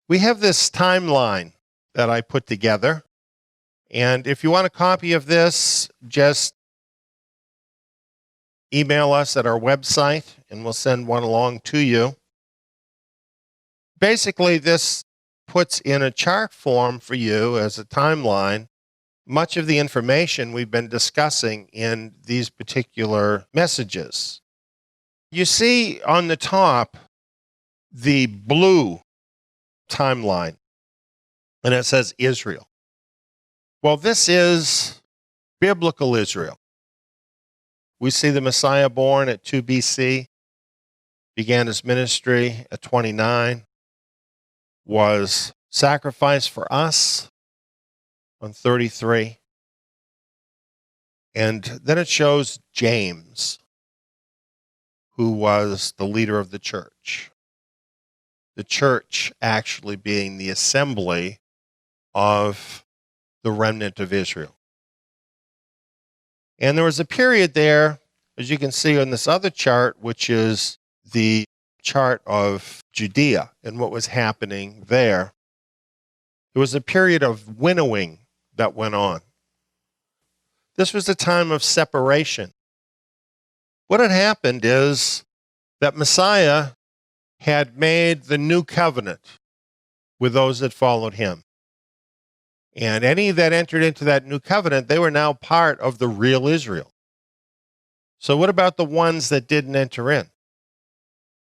We have this timeline that I put together, and if you want a copy of this, just email us at our website and we'll send one along to you. Basically, this puts in a chart form for you as a timeline much of the information we've been discussing in these particular messages. You see on the top the blue timeline, and it says Israel. Well, this is biblical Israel. We see the Messiah born at 2 BC, began his ministry at 29, was sacrificed for us on 33. And then it shows James, who was the leader of the church. The church actually being the assembly of the remnant of Israel. And there was a period there, as you can see on this other chart, which is the chart of Judea and what was happening there. There was a period of winnowing that went on. This was a time of separation. What had happened is that Messiah had made the new covenant with those that followed him. And any that entered into that new covenant, they were now part of the real Israel. So what about the ones that didn't enter in?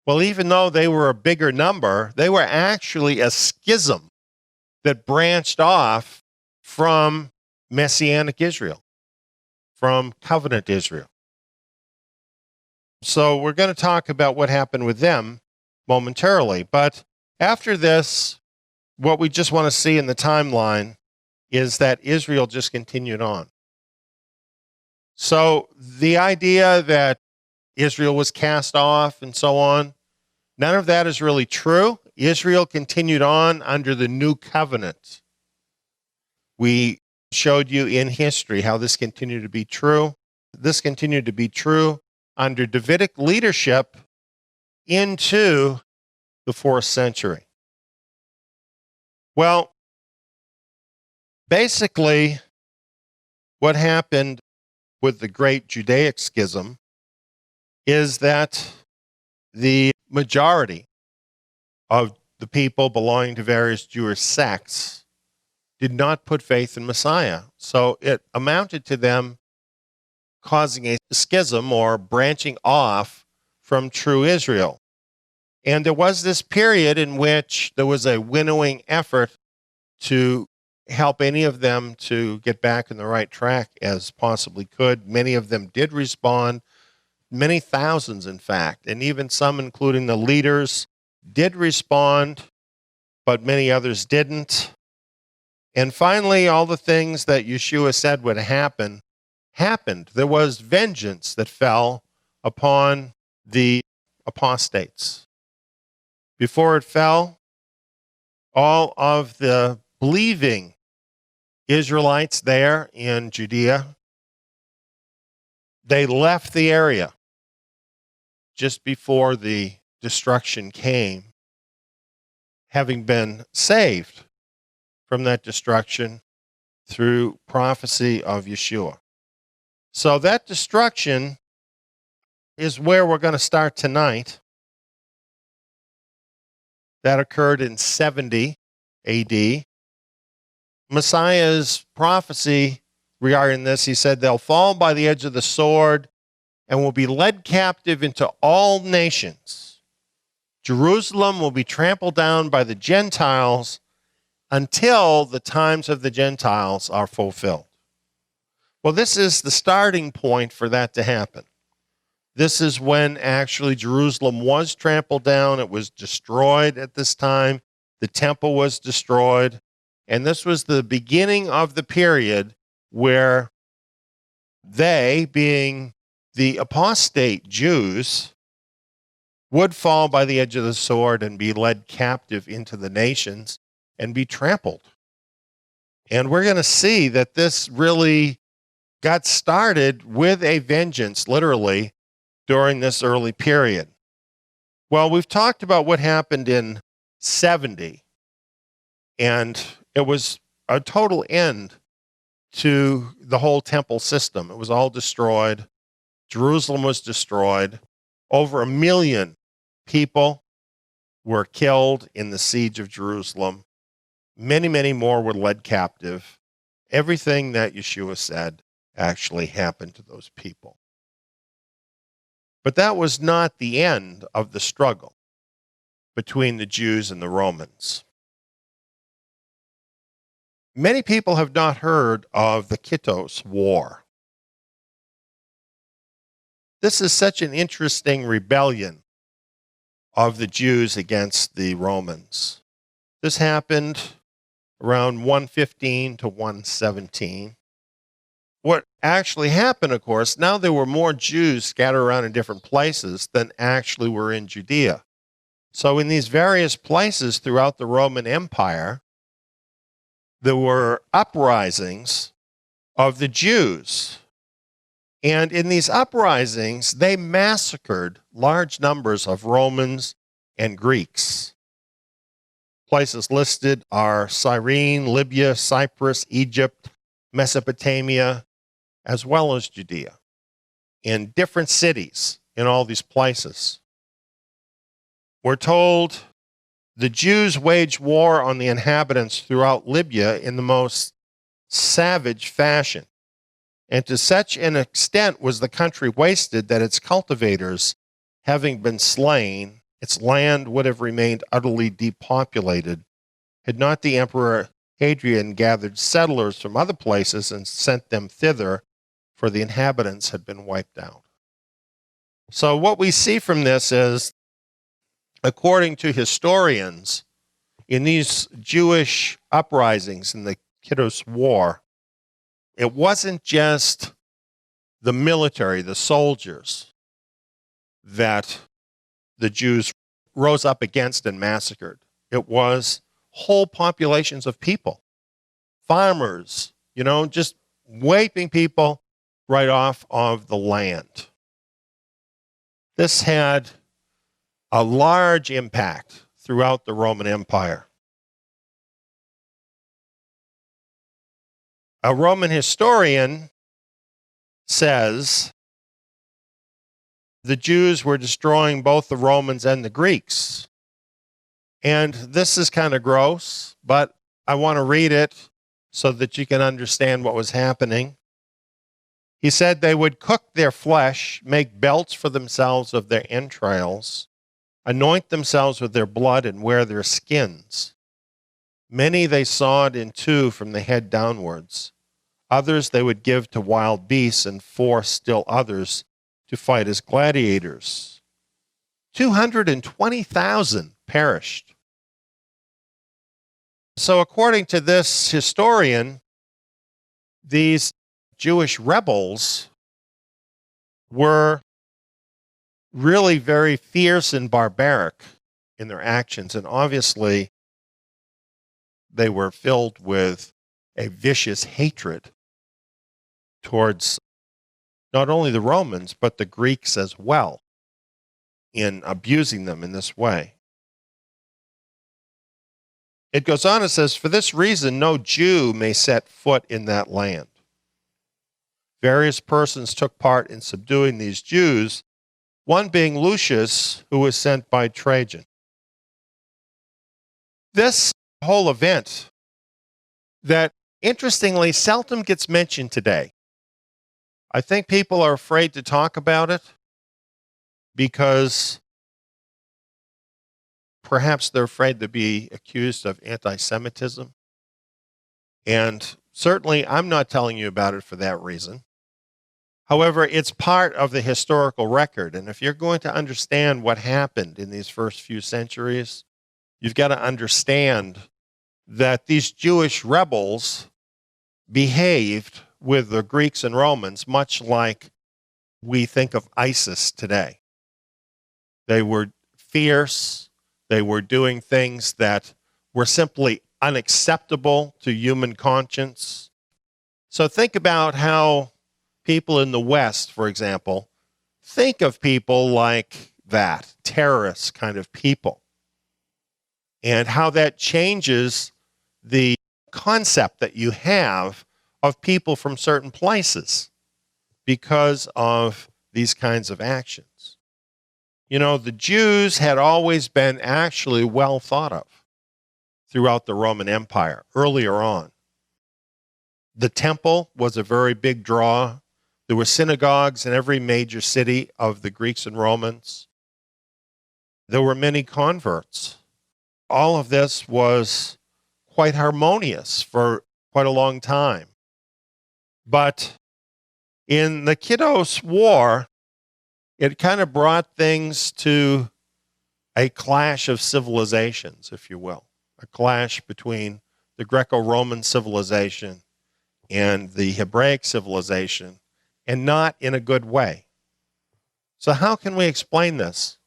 Well, even though they were a bigger number, they were actually a schism that branched off from Messianic Israel, from covenant Israel. So we're going to talk about what happened with them momentarily. But after this, what we just want to see in the timeline is that Israel just continued on. So the idea that Israel was cast off and so on, none of that is really true. Israel continued on under the new covenant. We showed you in history how this continued to be true. This continued to be true under Davidic leadership into the 4th century. Well, basically, what happened with the great Judaic schism is that the majority of the people belonging to various Jewish sects did not put faith in Messiah. So it amounted to them causing a schism or branching off from true Israel. And there was this period in which there was a winnowing effort to help any of them to get back in the right track as possibly could. Many of them did respond, many thousands in fact, and even some, including the leaders, did respond, but many others didn't. And finally, all the things that Yeshua said would happen, happened. There was vengeance that fell upon the apostates. Before it fell, all of the believing Israelites there in Judea, they left the area just before the destruction came, having been saved from that destruction through prophecy of Yeshua. So that destruction is where we're going to start tonight. That occurred in 70 AD. Messiah's prophecy regarding this, he said, they'll fall by the edge of the sword and will be led captive into all nations. Jerusalem will be trampled down by the Gentiles until the times of the Gentiles are fulfilled. Well, this is the starting point for that to happen. This is when actually Jerusalem was trampled down. It was destroyed at this time. The temple was destroyed. And this was the beginning of the period where they, being the apostate Jews, would fall by the edge of the sword and be led captive into the nations. and be trampled. And we're going to see that this really got started with a vengeance, literally, during this early period. Well, we've talked about what happened in 70, and it was a total end to the whole temple system. It was all destroyed. Jerusalem was destroyed. Over 1 million people were killed in the siege of Jerusalem. Many, many more were led captive. Everything that Yeshua said actually happened to those people. But that was not the end of the struggle between the Jews and the Romans. Many people have not heard of the Kittos War. This is such an interesting rebellion of the Jews against the Romans. This happened around 115 to 117. What actually happened, of course, now there were more Jews scattered around in different places than actually were in Judea. So in these various places throughout the Roman Empire, there were uprisings of the Jews. And in these uprisings, they massacred large numbers of Romans and Greeks. Places listed are Cyrene, Libya, Cyprus, Egypt, Mesopotamia, as well as Judea, in different cities in all these places. We're told the Jews waged war on the inhabitants throughout Libya in the most savage fashion. And to such an extent was the country wasted that its cultivators, having been slain, its land would have remained utterly depopulated had not the Emperor Hadrian gathered settlers from other places and sent them thither, for the inhabitants had been wiped out. So what we see from this is, according to historians, in these Jewish uprisings in the Kittos War, it wasn't just the military, the soldiers, that the Jews rose up against and massacred. It was whole populations of people, farmers, just wiping people right off of the land. This had a large impact throughout the Roman Empire. A Roman historian says the Jews were destroying both the Romans and the Greeks. And this is kind of gross, but I want to read it so that you can understand what was happening. He said they would cook their flesh, make belts for themselves of their entrails, anoint themselves with their blood, and wear their skins. Many they sawed in two from the head downwards. Others they would give to wild beasts, and force still others to fight as gladiators. 220,000 perished. So according to this historian, these Jewish rebels were really very fierce and barbaric in their actions, and obviously they were filled with a vicious hatred towards not only the Romans, but the Greeks as well, in abusing them in this way. It goes on and says, for this reason, no Jew may set foot in that land. Various persons took part in subduing these Jews, one being Lucius, who was sent by Trajan. This whole event that, interestingly, seldom gets mentioned today. I think people are afraid to talk about it because perhaps they're afraid to be accused of anti-Semitism. And certainly I'm not telling you about it for that reason. However, it's part of the historical record. And if you're going to understand what happened in these first few centuries, you've got to understand that these Jewish rebels behaved with the Greeks and Romans much like we think of ISIS today. They were fierce. They were doing things that were simply unacceptable to human conscience. So think about how people in the West, for example, think of people like that, terrorist kind of people, and how that changes the concept that you have of people from certain places because of these kinds of actions. You know, the Jews had always been actually well thought of throughout the Roman Empire earlier on. The temple was a very big draw. There were synagogues in every major city of the Greeks and Romans. There were many converts. All of this was quite harmonious for quite a long time. But in the Kiddos War, it kind of brought things to a clash of civilizations, if you will, a clash between the Greco-Roman civilization and the Hebraic civilization, and not in a good way. So how can we explain this?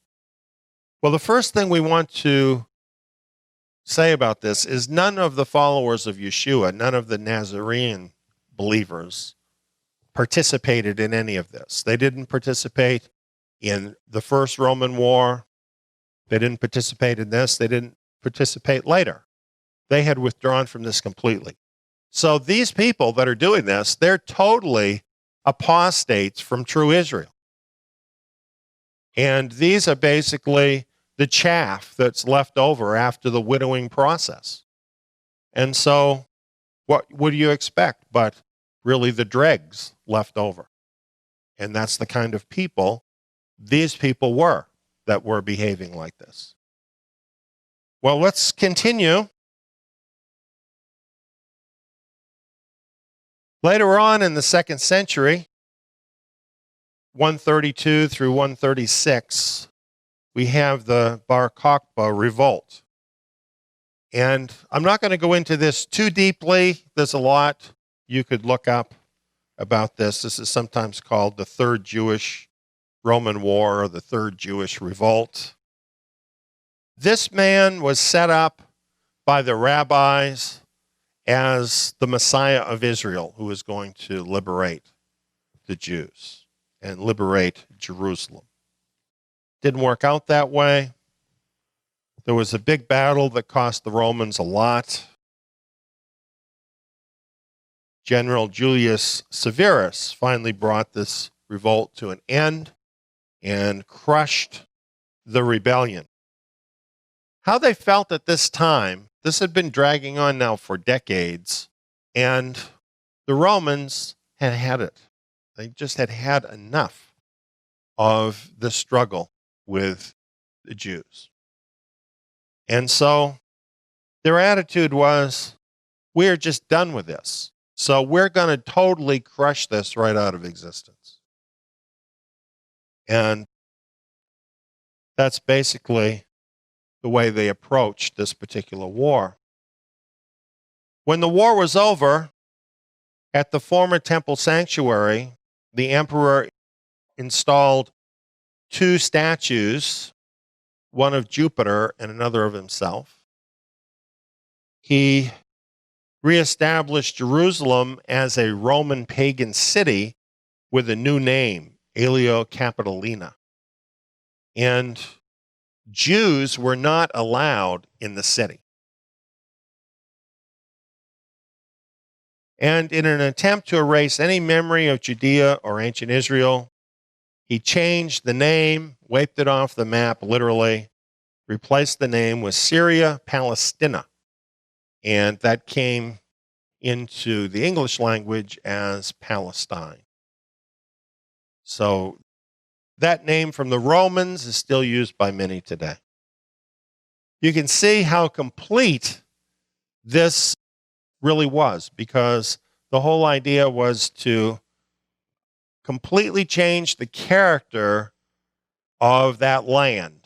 Well, the first thing we want to say about this is none of the followers of Yeshua, none of the Nazarene believers participated in any of this. They didn't participate in the First Roman War. They didn't participate in this. They didn't participate later. They had withdrawn from this completely. So these people that are doing this, they're totally apostates from true Israel. And these are basically the chaff that's left over after the widowing process. And so what would you expect but really the dregs left over? And that's the kind of people these people were that were behaving like this. Well, let's continue. Later on in the 2nd century, 132 through 136, we have the Bar Kokhba revolt. And I'm not going to go into this too deeply. There's a lot you could look up about this. This is sometimes called the Third Jewish Roman War or the Third Jewish Revolt. This man was set up by the rabbis as the Messiah of Israel who was going to liberate the Jews and liberate Jerusalem. Didn't work out that way. There was a big battle that cost the Romans a lot. General Julius Severus finally brought this revolt to an end and crushed the rebellion. How they felt at this time, this had been dragging on now for decades, and the Romans had had it. They just had had enough of the struggle with the Jews. And so their attitude was, we're just done with this. So we're going to totally crush this right out of existence. And that's basically the way they approached this particular war. When the war was over, at the former temple sanctuary, the emperor installed 2 statues, one of Jupiter and another of himself. He reestablished Jerusalem as a Roman pagan city with a new name, Aelia Capitolina. And Jews were not allowed in the city. And in an attempt to erase any memory of Judea or ancient Israel, he changed the name, wiped it off the map literally, replaced the name with Syria Palestina. And that came into the English language as Palestine. So that name from the Romans is still used by many today. You can see how complete this really was, because the whole idea was to completely change the character of that land,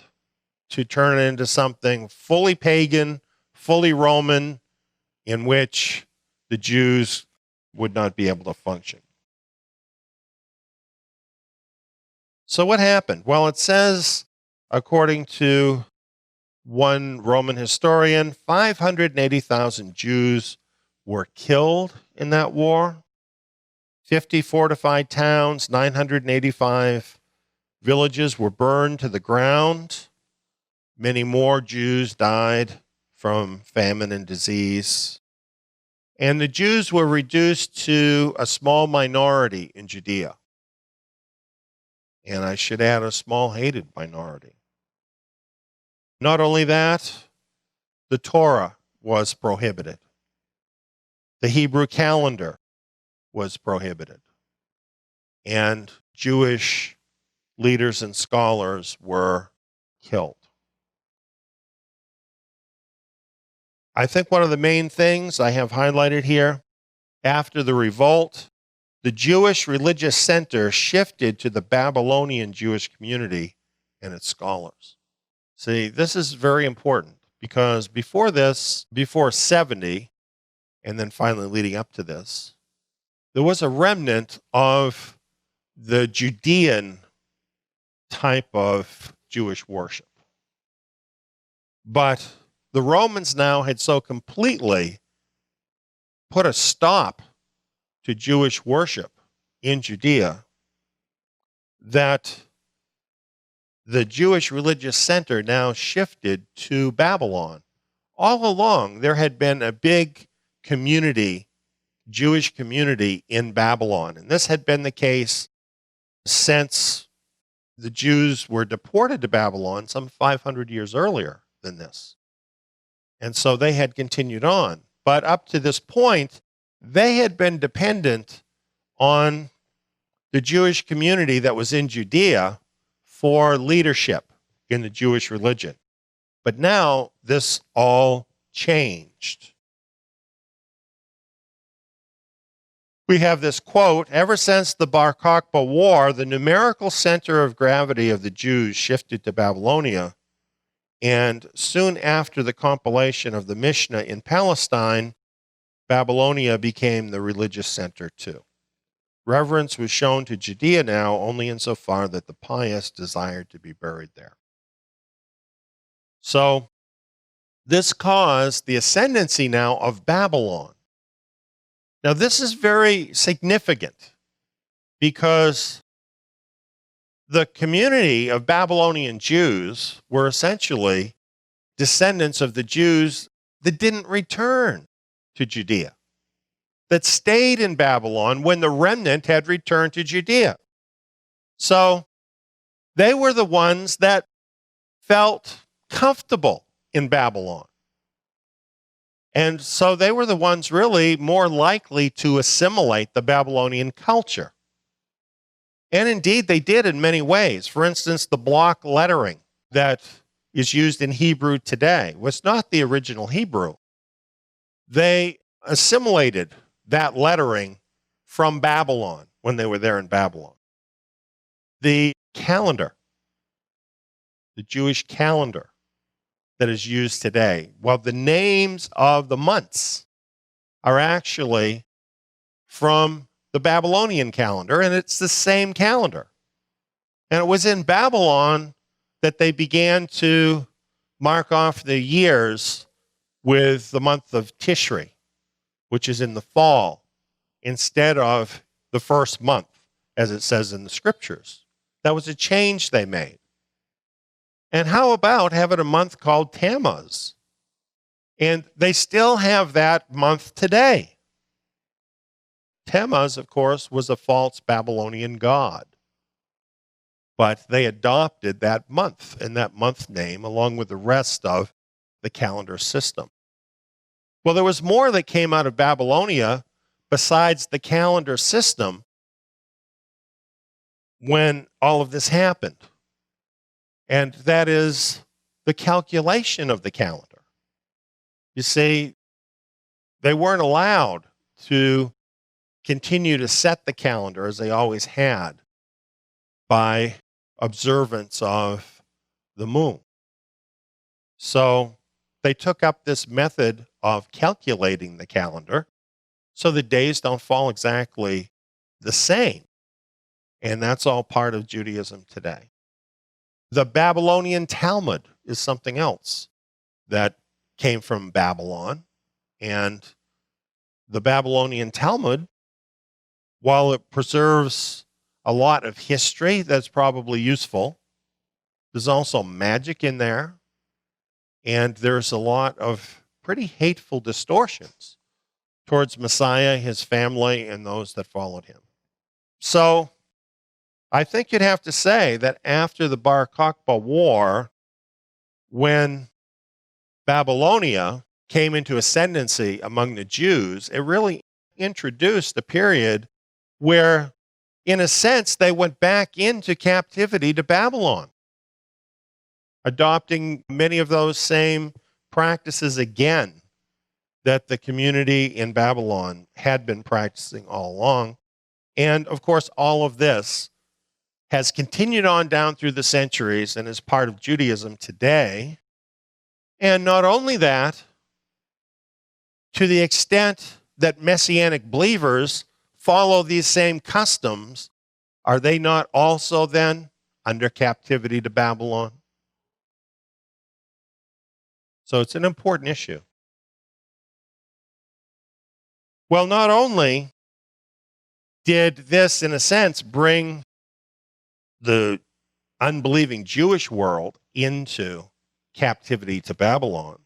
to turn it into something fully pagan, fully Roman, in which the Jews would not be able to function. So what happened? Well, it says, according to one Roman historian, 580,000 Jews were killed in that war. 50 fortified towns, 985 villages were burned to the ground. Many more Jews died from famine and disease. And the Jews were reduced to a small minority in Judea. And I should add, a small hated minority. Not only that, the Torah was prohibited. The Hebrew calendar was prohibited. And Jewish leaders and scholars were killed. I think one of the main things I have highlighted here, after the revolt, the Jewish religious center shifted to the Babylonian Jewish community and its scholars. See, this is very important because before this, before 70, and then finally leading up to this, there was a remnant of the Judean type of Jewish worship. But the Romans now had so completely put a stop to Jewish worship in Judea that the Jewish religious center now shifted to Babylon. All along, there had been a big community, Jewish community in Babylon. And this had been the case since the Jews were deported to Babylon some 500 years earlier than this. And so they had continued on. But up to this point, they had been dependent on the Jewish community that was in Judea for leadership in the Jewish religion. But now this all changed. We have this quote, "Ever since the Bar Kokhba War, the numerical center of gravity of the Jews shifted to Babylonia, and soon after the compilation of the Mishnah in Palestine, Babylonia became the religious center too. Reverence was shown to Judea now only insofar that the pious desired to be buried there." So this caused the ascendancy now of Babylon. Now this is very significant because the community of Babylonian Jews were essentially descendants of the Jews that didn't return to Judea, that stayed in Babylon when the remnant had returned to Judea. So they were the ones that felt comfortable in Babylon. And so they were the ones really more likely to assimilate the Babylonian culture. And indeed, they did in many ways. For instance, the block lettering that is used in Hebrew today was not the original Hebrew. They assimilated that lettering from Babylon when they were there in Babylon. The calendar, the Jewish calendar that is used today, well, the names of the months are actually from the Babylonian calendar, and it's the same calendar. And it was in Babylon that they began to mark off the years with the month of Tishri, which is in the fall, instead of the first month, as it says in the scriptures. That was a change they made. And how about having a month called Tammuz? And they still have that month today. Tammuz, of course, was a false Babylonian god. But they adopted that month and that month name along with the rest of the calendar system. Well, there was more that came out of Babylonia besides the calendar system when all of this happened. And that is the calculation of the calendar. You see, they weren't allowed to continue to set the calendar as they always had by observance of the moon. So they took up this method of calculating the calendar so the days don't fall exactly the same. And that's all part of Judaism today. The Babylonian Talmud is something else. that came from Babylon. And the Babylonian Talmud, while it preserves a lot of history that's probably useful, there's also magic in there. And there's a lot of pretty hateful distortions towards Messiah, his family, and those that followed him. So I think you'd have to say that after the Bar Kokhba War, when Babylonia came into ascendancy among the Jews, it really introduced a period where, in a sense, they went back into captivity to Babylon, adopting many of those same practices again that the community in Babylon had been practicing all along. And of course, all of this has continued on down through the centuries and is part of Judaism today. And not only that, to the extent that Messianic believers follow these same customs, are they not also then under captivity to Babylon? So it's an important issue. Well, not only did this, in a sense, bring the unbelieving Jewish world into captivity to Babylon,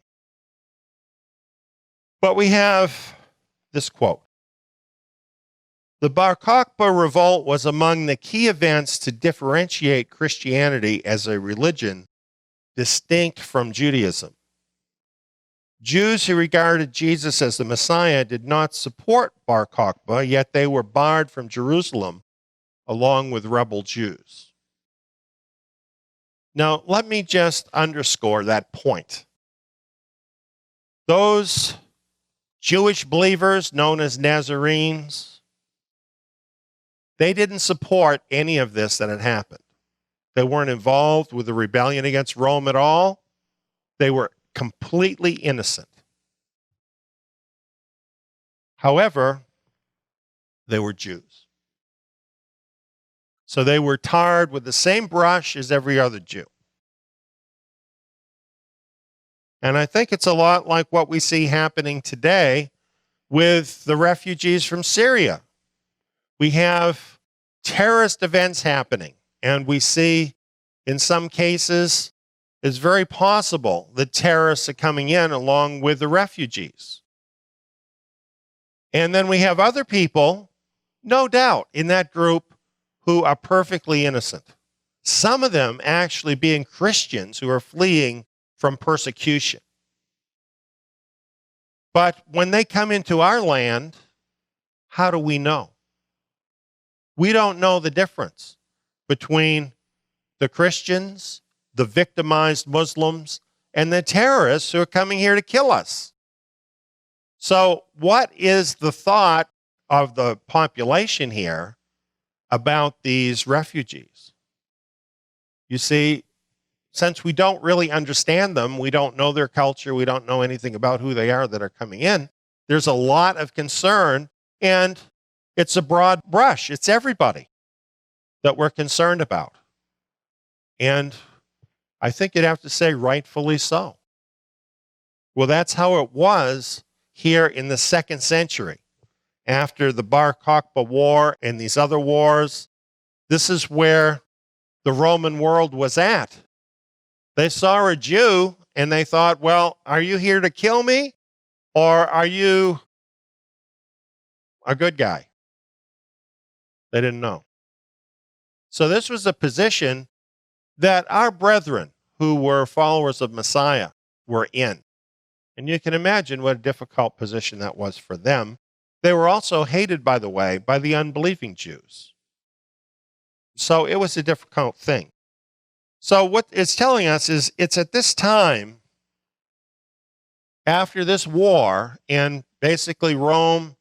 but we have this quote. The Bar Kokhba revolt was among the key events to differentiate Christianity as a religion distinct from Judaism. Jews who regarded Jesus as the Messiah did not support Bar Kokhba, yet they were barred from Jerusalem along with rebel Jews. Now, let me just underscore that point. Those Jewish believers known as Nazarenes, they didn't support any of this that had happened. They weren't involved with the rebellion against Rome at all. They were completely innocent. However, they were Jews. So they were tarred with the same brush as every other Jew. And I think it's a lot like what we see happening today with the refugees from Syria. We have terrorist events happening, and we see in some cases it's very possible that terrorists are coming in along with the refugees. And then we have other people, no doubt, in that group who are perfectly innocent. Some of them actually being Christians who are fleeing from persecution. But when they come into our land, how do we know? We don't know the difference between the Christians, the victimized Muslims, and the terrorists who are coming here to kill us. So what is the thought of the population here about these refugees? You see, since we don't really understand them, we don't know their culture, we don't know anything about who they are that are coming in, there's a lot of concern, and it's a broad brush. It's everybody that we're concerned about. And I think you'd have to say rightfully so. Well, that's how it was here in the 2nd century. After the Bar Kokhba War and these other wars, this is where the Roman world was at. They saw a Jew and they thought, well, are you here to kill me or are you a good guy? They didn't know. So this was a position that our brethren who were followers of Messiah were in. And you can imagine what a difficult position that was for them. They were also hated, by the way, by the unbelieving Jews. So it was a difficult thing. So what it's telling us is it's at this time, after this war, and basically Rome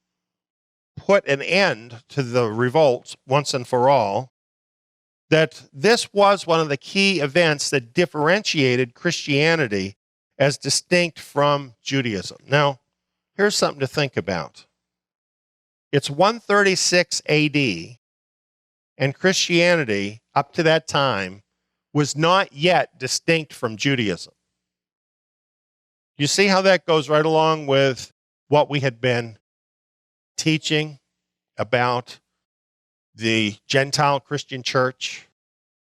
put an end to the revolts once and for all, that this was one of the key events that differentiated Christianity as distinct from Judaism. Now, here's something to think about. It's 136 AD, and Christianity, up to that time, was not yet distinct from Judaism. You see how that goes right along with what we had been teaching about the Gentile Christian church?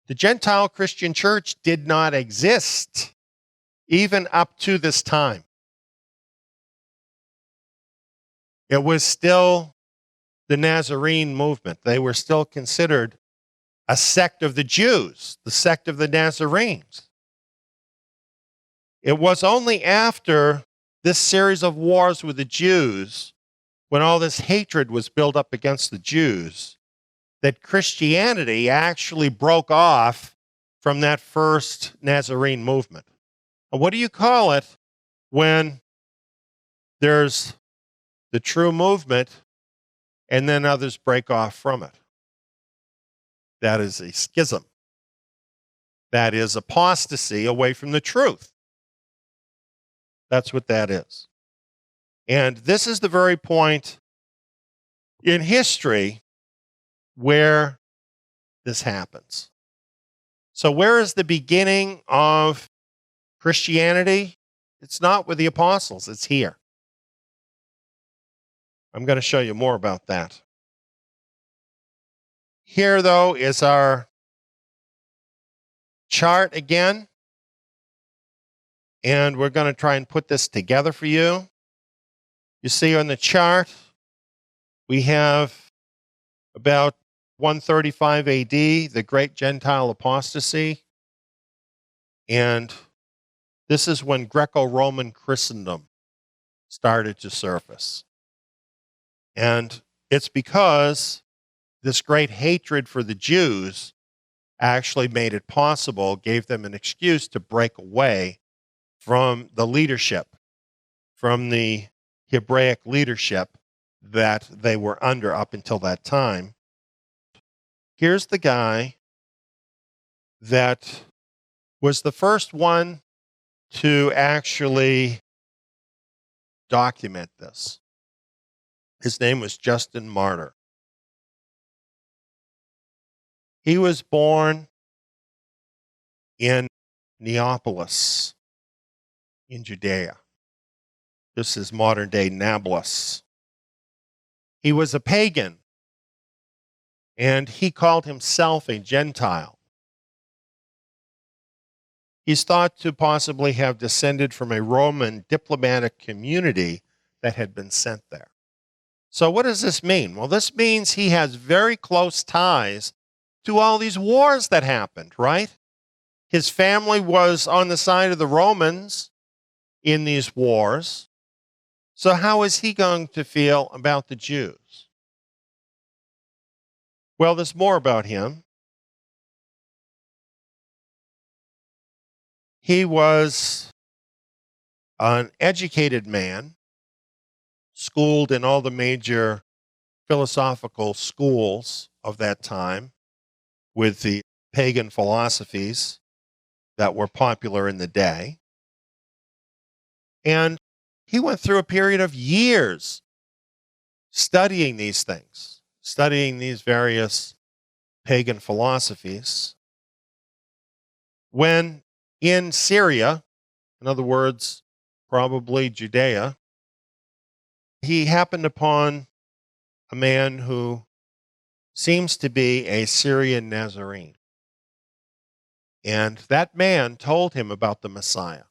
The Gentile Christian church did not exist even up to this time. It was still the Nazarene movement. They were still considered a sect of the Jews, the sect of the Nazarenes. It was only after this series of wars with the Jews, when all this hatred was built up against the Jews, that Christianity actually broke off from that first Nazarene movement. And what do you call it when there's the true movement and then others break off from it? That is a schism. That is apostasy away from the truth. That's what that is. And this is the very point in history where this happens. So where is the beginning of Christianity? It's not with the apostles, it's here. I'm going to show you more about that. Here, though, is our chart again. And we're going to try and put this together for you. You see on the chart, we have about 135 AD, the Great Gentile Apostasy. And this is when Greco-Roman Christendom started to surface. And it's because this great hatred for the Jews actually made it possible, gave them an excuse to break away from the leadership, from the Hebraic leadership that they were under up until that time. Here's the guy that was the first one to actually document this. His name was Justin Martyr. He was born in Neapolis, in Judea. This is modern-day Nablus. He was a pagan, and he called himself a Gentile. He's thought to possibly have descended from a Roman diplomatic community that had been sent there. So what does this mean? Well, this means he has very close ties to all these wars that happened, right? His family was on the side of the Romans in these wars. So how is he going to feel about the Jews? Well, there's more about him. He was an educated man, schooled in all the major philosophical schools of that time with the pagan philosophies that were popular in the day. And he went through a period of years studying these things, studying these various pagan philosophies. When in Syria, in other words, probably Judea, he happened upon a man who seems to be a Syrian Nazarene. And that man told him about the Messiah.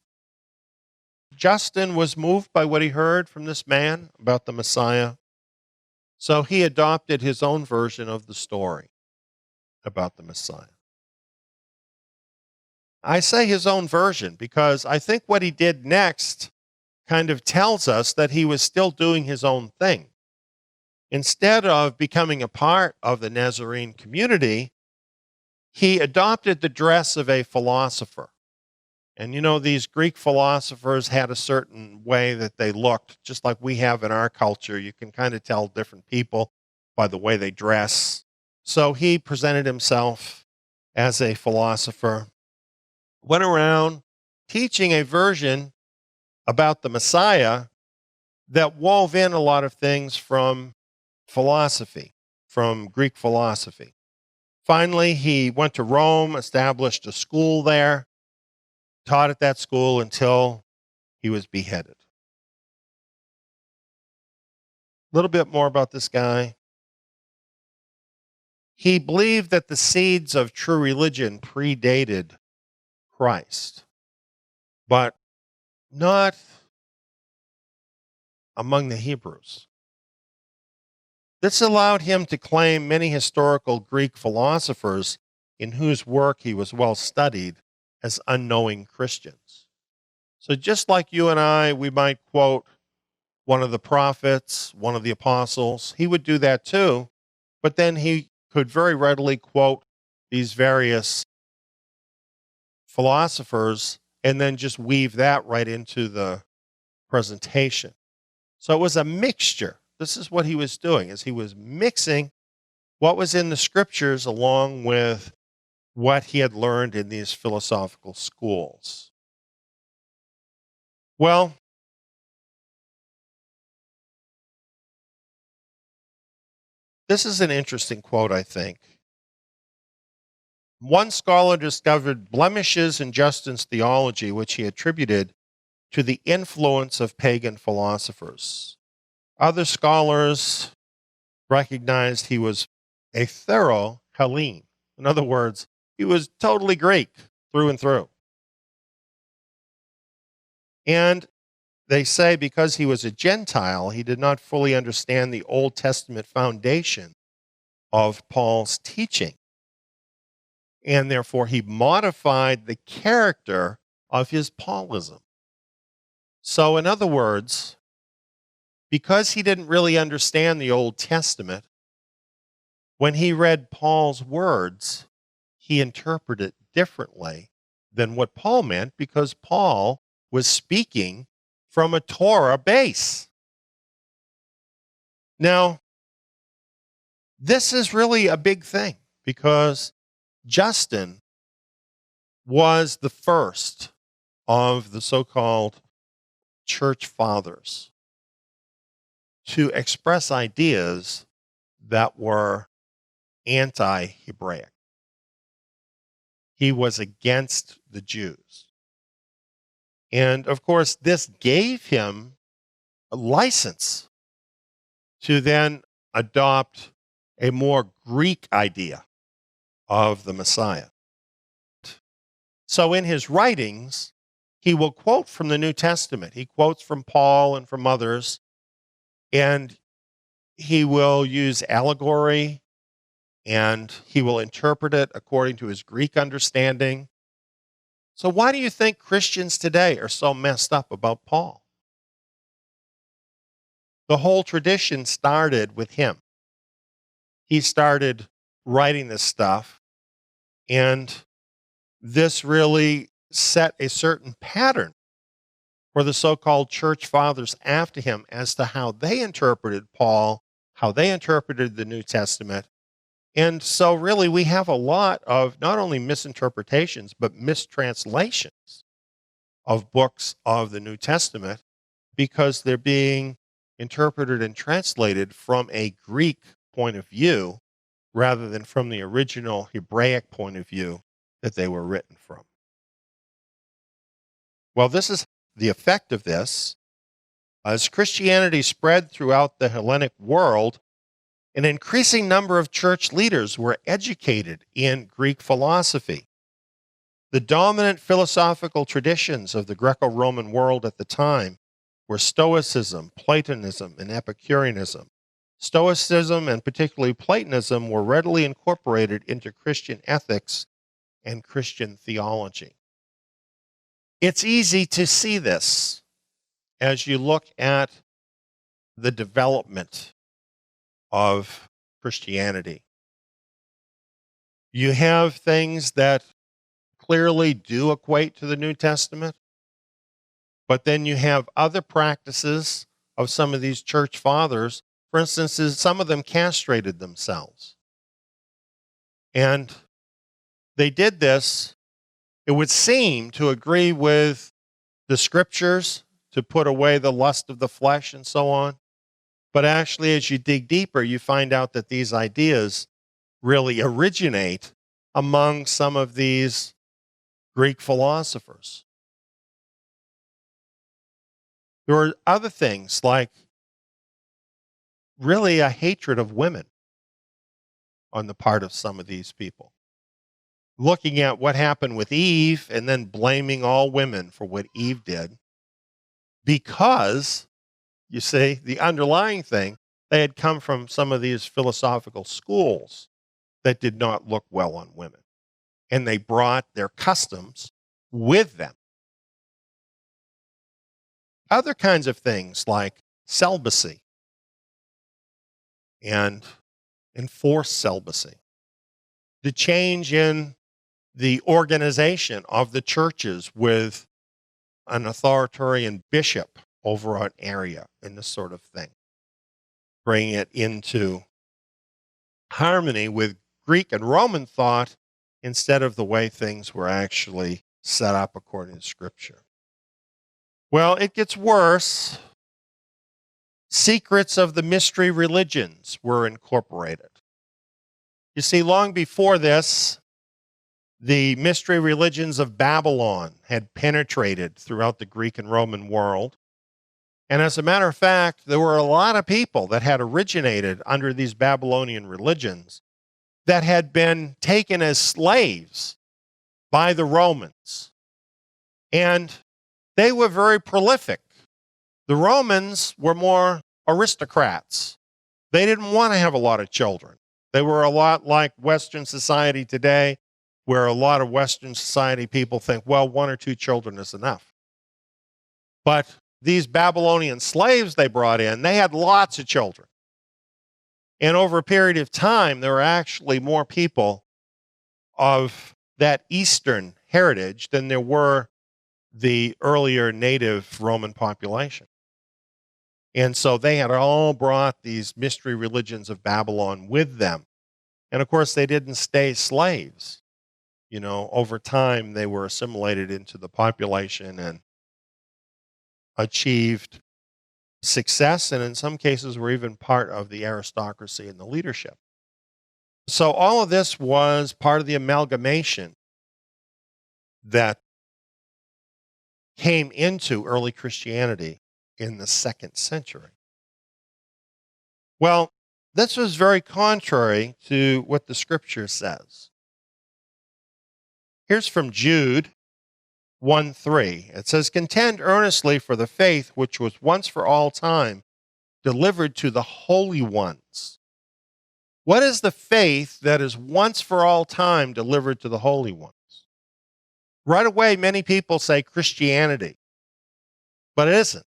Justin was moved by what he heard from this man about the Messiah, so he adopted his own version of the story about the Messiah. I say his own version because I think what he did next kind of tells us that he was still doing his own thing. Instead of becoming a part of the Nazarene community, he adopted the dress of a philosopher. And you know, these Greek philosophers had a certain way that they looked, just like we have in our culture. You can kind of tell different people by the way they dress. So he presented himself as a philosopher, went around teaching a version about the Messiah that wove in a lot of things from philosophy, from Greek philosophy. Finally, he went to Rome, established a school there, taught at that school until he was beheaded. A little bit more about this guy. He believed that the seeds of true religion predated Christ, but not among the Hebrews. This allowed him to claim many historical Greek philosophers in whose work he was well studied as unknowing Christians. So just like you and I, we might quote one of the prophets, one of the apostles. He would do that too, but then he could very readily quote these various philosophers and then just weave that right into the presentation. So it was a mixture. This is what he was doing, is he was mixing what was in the scriptures along with what he had learned in these philosophical schools. Well, this is an interesting quote, I think. One scholar discovered blemishes in Justin's theology, which he attributed to the influence of pagan philosophers. Other scholars recognized he was a thorough Hellene. In other words, he was totally Greek through and through. And they say because he was a Gentile, he did not fully understand the Old Testament foundation of Paul's teaching. And therefore, he modified the character of his Paulism. So, in other words, because he didn't really understand the Old Testament, when he read Paul's words, he interpreted it differently than what Paul meant, because Paul was speaking from a Torah base. Now, this is really a big thing because Justin was the first of the so-called church fathers to express ideas that were anti-Hebraic. He was against the Jews. And of course, this gave him a license to then adopt a more Greek idea of the Messiah. So in his writings, he will quote from the New Testament. He quotes from Paul and from others, and he will use allegory, and he will interpret it according to his Greek understanding. So why do you think Christians today are so messed up about Paul? The whole tradition started with him. He started writing this stuff, and this really set a certain pattern for the so-called church fathers after him as to how they interpreted Paul, how they interpreted the New Testament. And so really we have a lot of not only misinterpretations, but mistranslations of books of the New Testament because they're being interpreted and translated from a Greek point of view rather than from the original Hebraic point of view that they were written from. Well, this is the effect of this. As Christianity spread throughout the Hellenic world, an increasing number of church leaders were educated in Greek philosophy. The dominant philosophical traditions of the Greco-Roman world at the time were Stoicism, Platonism, and Epicureanism. Stoicism, and particularly Platonism, were readily incorporated into Christian ethics and Christian theology. It's easy to see this as you look at the development of Christianity. You have things that clearly do equate to the New Testament, but then you have other practices of some of these church fathers. For instance, some of them castrated themselves. And they did this, it would seem, to agree with the scriptures, to put away the lust of the flesh and so on. But actually, as you dig deeper, you find out that these ideas really originate among some of these Greek philosophers. There were other things like really a hatred of women on the part of some of these people. Looking at what happened with Eve and then blaming all women for what Eve did because, you see, the underlying thing, they had come from some of these philosophical schools that did not look well on women. And they brought their customs with them. Other kinds of things like celibacy and enforced celibacy. The change in the organization of the churches with an authoritarian bishop over an area and this sort of thing. Bringing it into harmony with Greek and Roman thought instead of the way things were actually set up according to Scripture. Well, it gets worse. Secrets of the mystery religions were incorporated. You see, long before this, the mystery religions of Babylon had penetrated throughout the Greek and Roman world. And as a matter of fact, there were a lot of people that had originated under these Babylonian religions that had been taken as slaves by the Romans. And they were very prolific. The Romans were more aristocrats. They didn't want to have a lot of children. They were a lot like Western society today, where a lot of Western society people think, well, 1 or 2 children is enough. But these Babylonian slaves they brought in, they had lots of children. And over a period of time, there were actually more people of that Eastern heritage than there were the earlier native Roman population. And so they had all brought these mystery religions of Babylon with them. And of course, they didn't stay slaves. You know, over time, they were assimilated into the population and achieved success, and in some cases were even part of the aristocracy and the leadership. So all of this was part of the amalgamation that came into early Christianity in the 2nd century. Well, this was very contrary to what the Scripture says. Here's from Jude 1:3. It says, "Contend earnestly for the faith which was once for all time delivered to the holy ones." What is the faith that is once for all time delivered to the holy ones? Right away, many people say Christianity, but it isn't.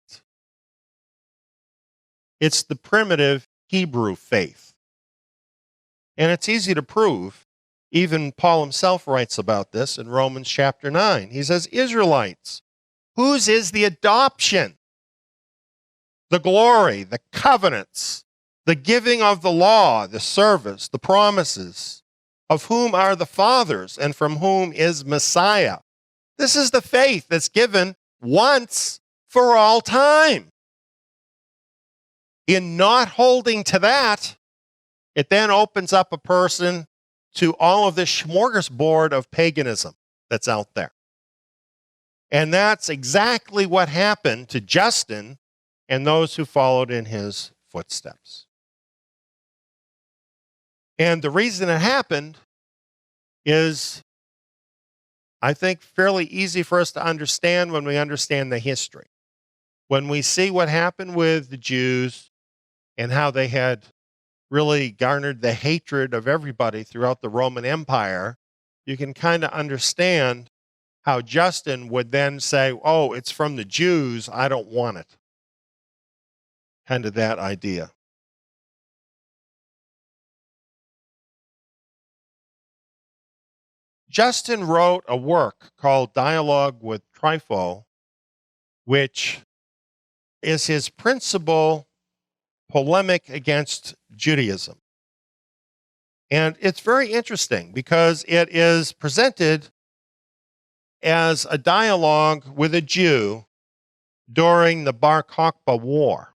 It's the primitive Hebrew faith. And it's easy to prove. Even Paul himself writes about this in Romans chapter 9. He says, "Israelites, whose is the adoption, the glory, the covenants, the giving of the law, the service, the promises, of whom are the fathers, and from whom is Messiah?" This is the faith that's given once for all time. In not holding to that, it then opens up a person to all of this smorgasbord of paganism that's out there. And that's exactly what happened to Justin and those who followed in his footsteps. And the reason it happened is, I think, fairly easy for us to understand when we understand the history. When we see what happened with the Jews and how they had really garnered the hatred of everybody throughout the Roman Empire, you can kind of understand how Justin would then say, oh, it's from the Jews, I don't want it. Kind of that idea. Justin wrote a work called Dialogue with Trypho, which is his principal polemic against Judaism. And it's very interesting because it is presented as a dialogue with a Jew during the Bar Kokhba War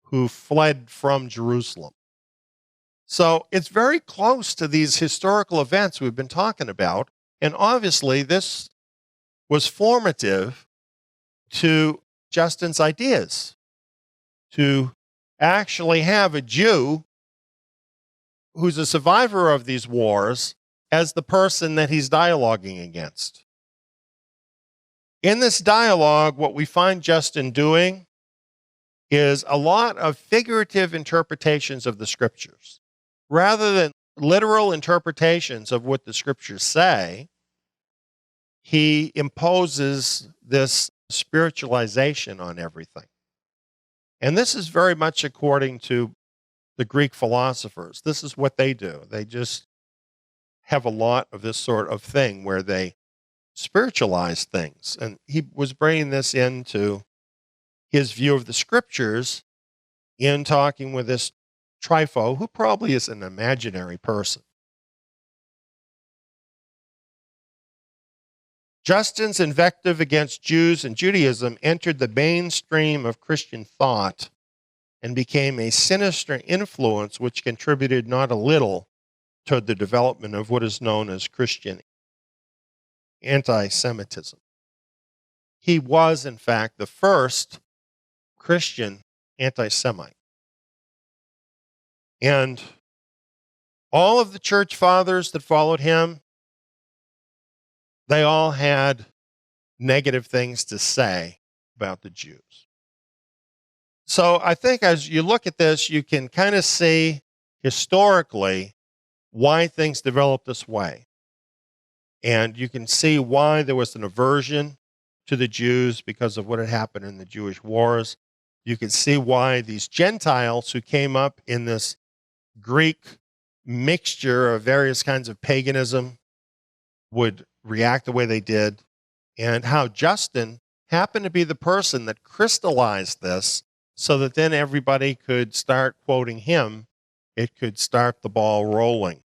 who fled from Jerusalem. So it's very close to these historical events we've been talking about. And obviously, this was formative to Justin's ideas to actually have a Jew who's a survivor of these wars as the person that he's dialoguing against. In this dialogue, what we find Justin doing is a lot of figurative interpretations of the scriptures. Rather than literal interpretations of what the scriptures say, he imposes this spiritualization on everything. And this is very much according to the Greek philosophers. This is what they do. They just have a lot of this sort of thing where they spiritualize things. And he was bringing this into his view of the scriptures in talking with this Trypho, who probably is an imaginary person. Justin's invective against Jews and Judaism entered the mainstream of Christian thought and became a sinister influence which contributed not a little toward the development of what is known as Christian anti-Semitism. He was, in fact, the first Christian anti-Semite. And all of the church fathers that followed him, they all had negative things to say about the Jews. So I think as you look at this, you can kind of see historically why things developed this way. And you can see why there was an aversion to the Jews because of what had happened in the Jewish wars. You can see why these Gentiles who came up in this Greek mixture of various kinds of paganism would react the way they did, and how Justin happened to be the person that crystallized this so that then everybody could start quoting him. It could start the ball rolling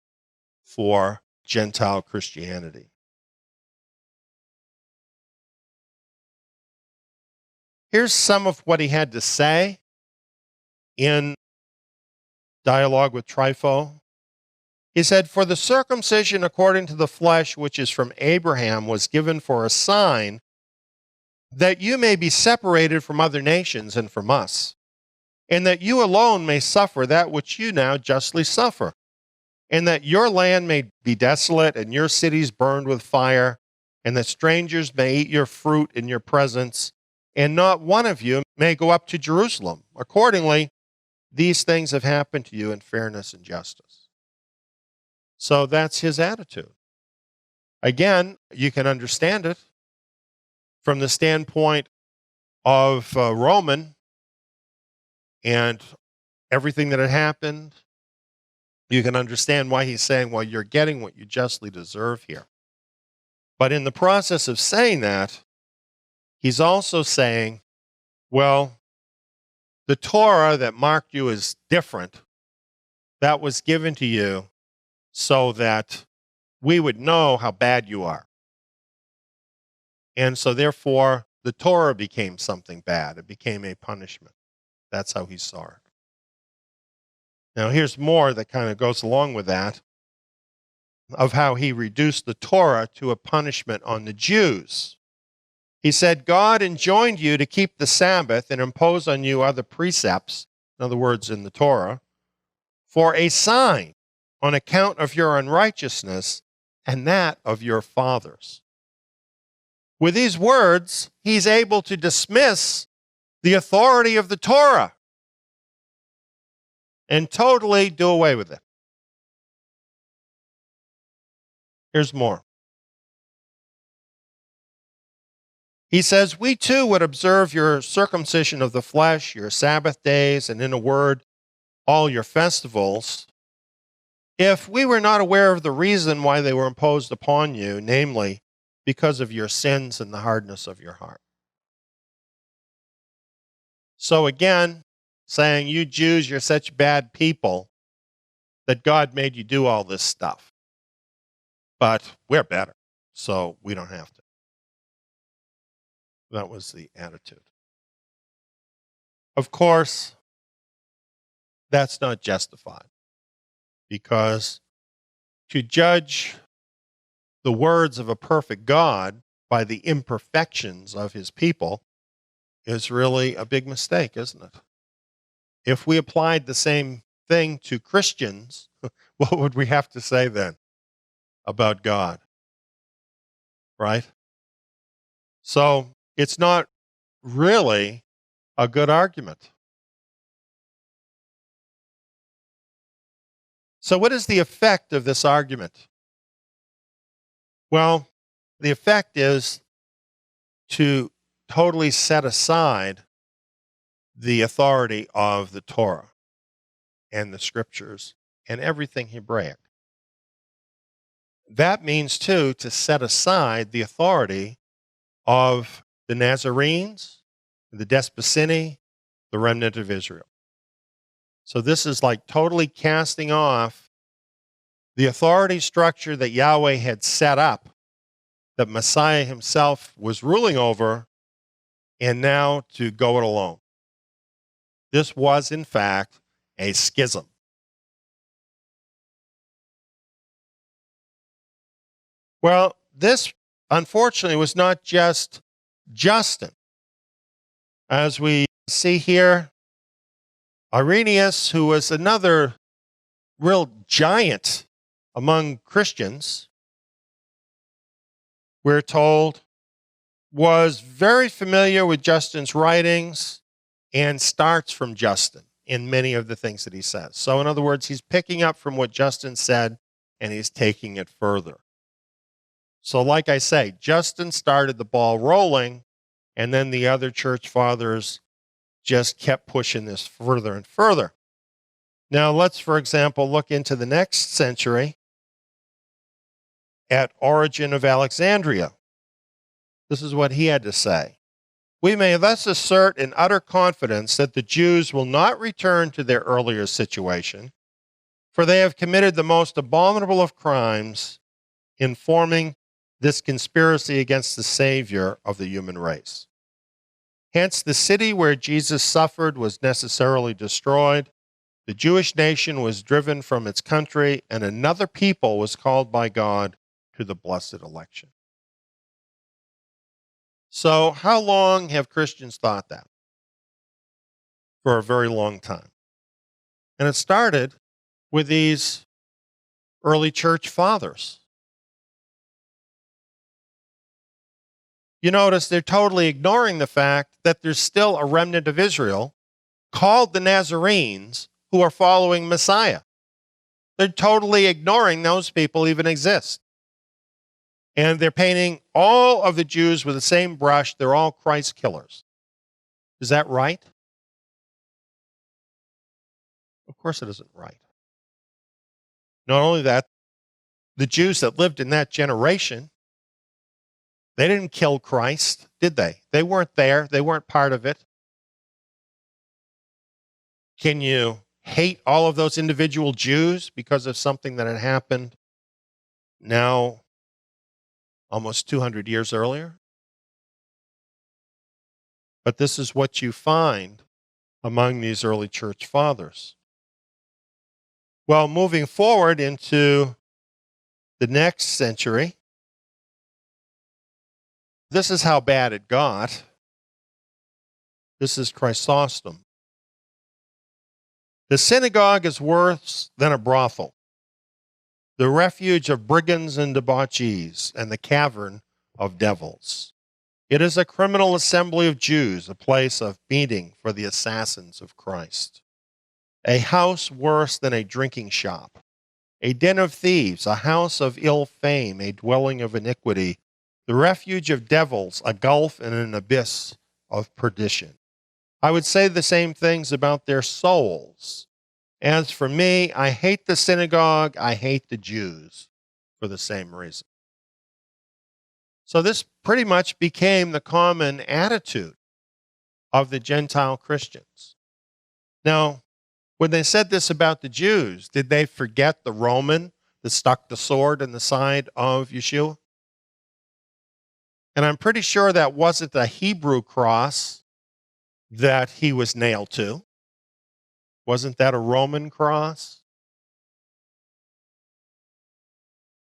for Gentile Christianity. Here's some of what he had to say in dialogue with Trypho. He said, "For the circumcision according to the flesh, which is from Abraham, was given for a sign that you may be separated from other nations and from us, and that you alone may suffer that which you now justly suffer, and that your land may be desolate and your cities burned with fire, and that strangers may eat your fruit in your presence, and not one of you may go up to Jerusalem. Accordingly, these things have happened to you in fairness and justice." So that's his attitude. Again, you can understand it from the standpoint of Roman and everything that had happened. You can understand why he's saying, well, you're getting what you justly deserve here. But in the process of saying that, he's also saying, well, the Torah that marked you as different, that was given to you so that we would know how bad you are. And so therefore, the Torah became something bad. It became a punishment. That's how he saw it. Now here's more that kind of goes along with that, of how he reduced the Torah to a punishment on the Jews. He said, God enjoined you to keep the Sabbath and impose on you other precepts, in other words, in the Torah, for a sign on account of your unrighteousness and that of your fathers. With these words, he's able to dismiss the authority of the Torah and totally do away with it. Here's more. He says, we too would observe your circumcision of the flesh, your Sabbath days, and in a word, all your festivals, if we were not aware of the reason why they were imposed upon you, namely, because of your sins and the hardness of your heart. So again, saying, you Jews, you're such bad people that God made you do all this stuff. But we're better, so we don't have to. That was the attitude. Of course, that's not justified, because to judge the words of a perfect God by the imperfections of his people is really a big mistake, isn't it? If we applied the same thing to Christians, what would we have to say then about God, right? So it's not really a good argument. So, what is the effect of this argument? Well, the effect is to totally set aside the authority of the Torah and the scriptures and everything Hebraic. That means, too, to set aside the authority of the Nazarenes, the Despacini, the remnant of Israel. So this is like totally casting off the authority structure that Yahweh had set up, that Messiah himself was ruling over, and now to go it alone. This was, in fact, a schism. Well, this, unfortunately, was not just Justin. As we see here, Irenaeus, who was another real giant among Christians, we're told, was very familiar with Justin's writings and starts from Justin in many of the things that he says. So in other words, he's picking up from what Justin said and he's taking it further. So like I say, Justin started the ball rolling, and then the other church fathers just kept pushing this further and further. Now let's, for example, look into the next century at Origen of Alexandria. This is what he had to say. We may thus assert in utter confidence that the Jews will not return to their earlier situation, for they have committed the most abominable of crimes in forming this conspiracy against the Savior of the human race. Hence, the city where Jesus suffered was necessarily destroyed, the Jewish nation was driven from its country, and another people was called by God to the blessed election. So, how long have Christians thought that? For a very long time. And it started with these early church fathers. You notice they're totally ignoring the fact that there's still a remnant of Israel called the Nazarenes who are following Messiah. They're totally ignoring those people even exist. And they're painting all of the Jews with the same brush. They're all Christ killers. Is that right? Of course it isn't right. Not only that, the Jews that lived in that generation, they didn't kill Christ, did they? They weren't there. They weren't part of it. Can you hate all of those individual Jews because of something that had happened now almost 200 years earlier? But this is what you find among these early church fathers. Well, moving forward into the next century, this is how bad it got. This is Chrysostom. The synagogue is worse than a brothel, the refuge of brigands and debauchees, and the cavern of devils. It is a criminal assembly of Jews, a place of meeting for the assassins of Christ. A house worse than a drinking shop, a den of thieves, a house of ill fame, a dwelling of iniquity, the refuge of devils, a gulf and an abyss of perdition. I would say the same things about their souls. As for me, I hate the synagogue, I hate the Jews for the same reason. So this pretty much became the common attitude of the Gentile Christians. Now, when they said this about the Jews, did they forget the Roman that stuck the sword in the side of Yeshua? And I'm pretty sure that wasn't the Hebrew cross that he was nailed to. Wasn't that a Roman cross?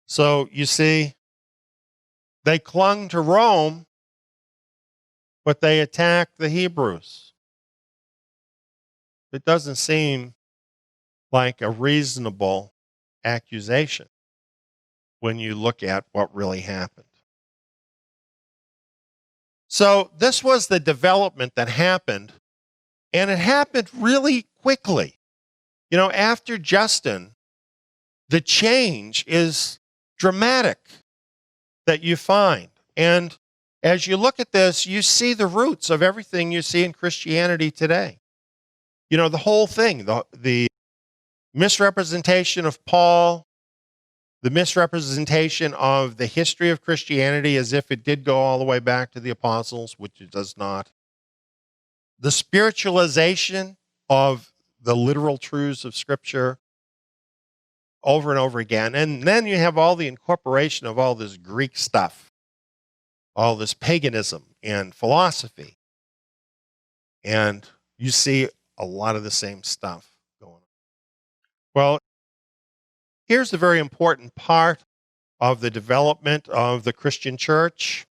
So you see, they clung to Rome but they attacked the Hebrews. It doesn't seem like a reasonable accusation when you look at what really happened. So this was the development that happened, and it happened really quickly. After Justin, the change is dramatic that you find. And as you look at this, you see the roots of everything you see in Christianity today. The whole thing, the misrepresentation of Paul, the misrepresentation of the history of Christianity as if it did go all the way back to the apostles, which it does not. The spiritualization of the literal truths of Scripture over and over again. And then you have all the incorporation of all this Greek stuff, all this paganism and philosophy. And you see a lot of the same stuff going on. Well, here's the very important part of the development of the Christian church.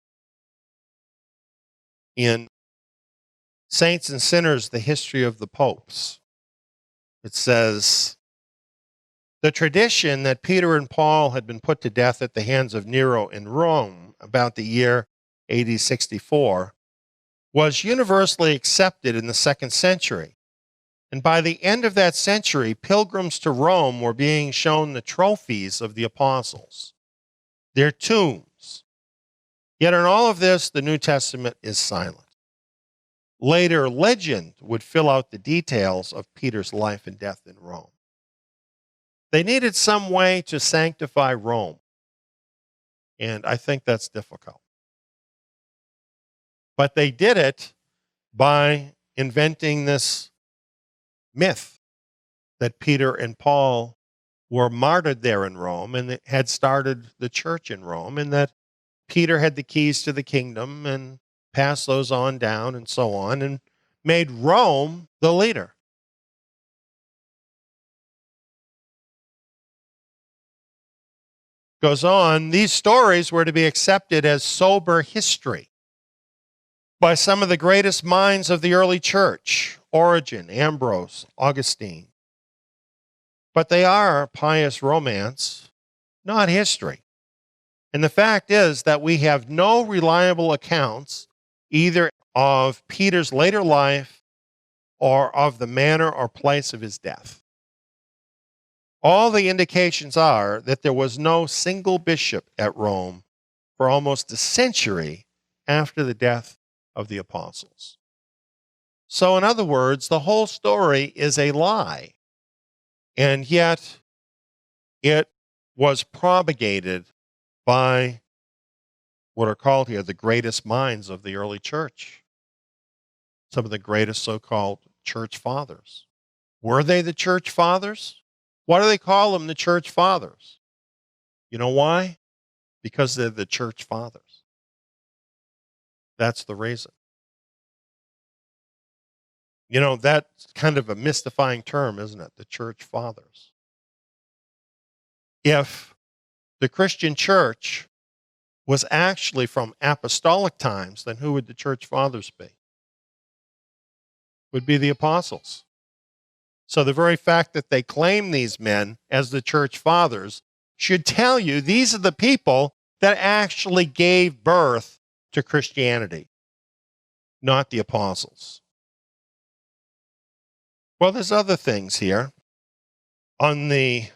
In Saints and Sinners, the History of the Popes, it says, the tradition that Peter and Paul had been put to death at the hands of Nero in Rome about the year AD 64 was universally accepted in the 2nd century. And by the end of that century, pilgrims to Rome were being shown the trophies of the apostles, their tombs. Yet in all of this, the New Testament is silent. Later, legend would fill out the details of Peter's life and death in Rome. They needed some way to sanctify Rome, and I think that's difficult. But they did it by inventing this myth that Peter and Paul were martyred there in Rome and had started the church in Rome, and that Peter had the keys to the kingdom and passed those on down and so on, and made Rome the leader. Goes on, these stories were to be accepted as sober history by some of the greatest minds of the early church, Origen, Ambrose, Augustine. But they are pious romance, not history. And the fact is that we have no reliable accounts either of Peter's later life or of the manner or place of his death. All the indications are that there was no single bishop at Rome for almost a century after the death of the apostles. So, in other words, the whole story is a lie, and yet it was propagated by what are called here the greatest minds of the early church, some of the greatest so-called church fathers. Were they the church fathers? Why do they call them the church fathers? You know why? Because they're the church fathers. That's the reason. That's kind of a mystifying term, isn't it? The church fathers. If the Christian church was actually from apostolic times, then who would the church fathers be? Would be the apostles. So the very fact that they claim these men as the church fathers should tell you these are the people that actually gave birth to Christianity, not the apostles. Well, there's other things here. On the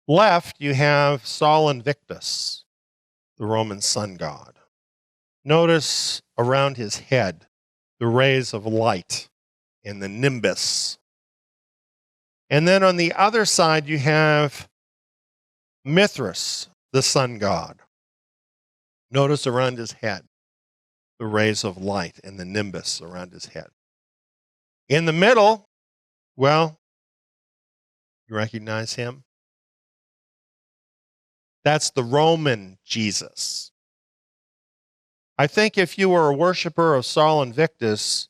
left, you have Sol Invictus, the Roman sun god. Notice around his head the rays of light and the nimbus. And then on the other side, you have Mithras, the sun god. Notice around his head the rays of light and the nimbus around his head. In the middle, well, you recognize him? That's the Roman Jesus. I think if you were a worshiper of Sol Invictus,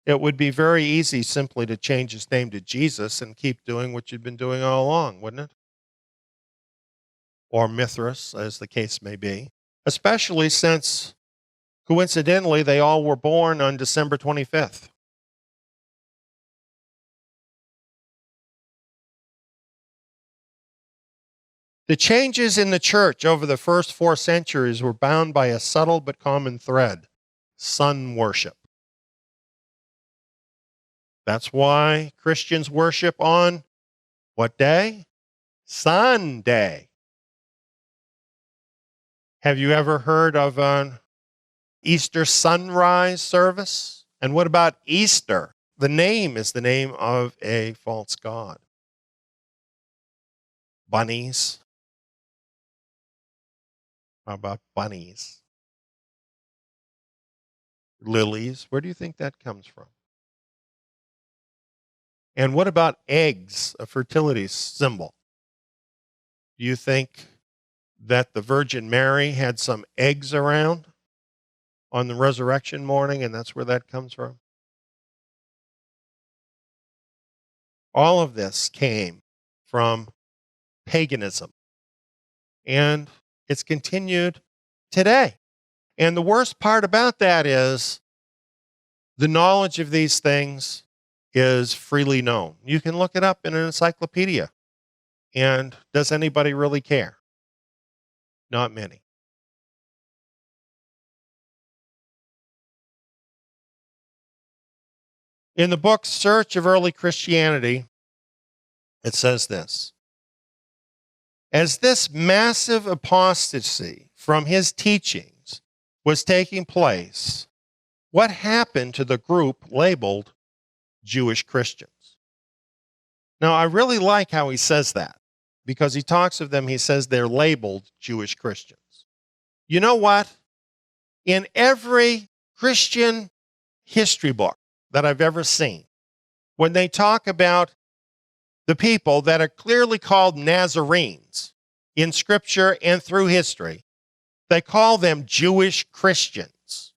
it would be very easy simply to change his name to Jesus and keep doing what you've been doing all along, wouldn't it? Or Mithras, as the case may be, especially since Coincidentally, they all were born on December 25th. The changes in the church over the first 4 centuries were bound by a subtle but common thread: sun worship. That's why Christians worship on what day? Sunday. Have you ever heard of an Easter sunrise service? And what about Easter? The name is the name of a false god. Bunnies. How about bunnies? Lilies. Where do you think that comes from? And what about eggs, a fertility symbol? Do you think that the Virgin Mary had some eggs around on the resurrection morning, and that's where that comes from? All of this came from paganism, and it's continued today. And the worst part about that is the knowledge of these things is freely known. You can look it up in an encyclopedia. And does anybody really care? Not many. In the book Search of Early Christianity, it says this: as this massive apostasy from his teachings was taking place, what happened to the group labeled Jewish Christians? Now, I really like how he says that, because he talks of them, he says they're labeled Jewish Christians. You know what? In every Christian history book that I've ever seen, when they talk about the people that are clearly called Nazarenes in Scripture and through history, they call them Jewish Christians.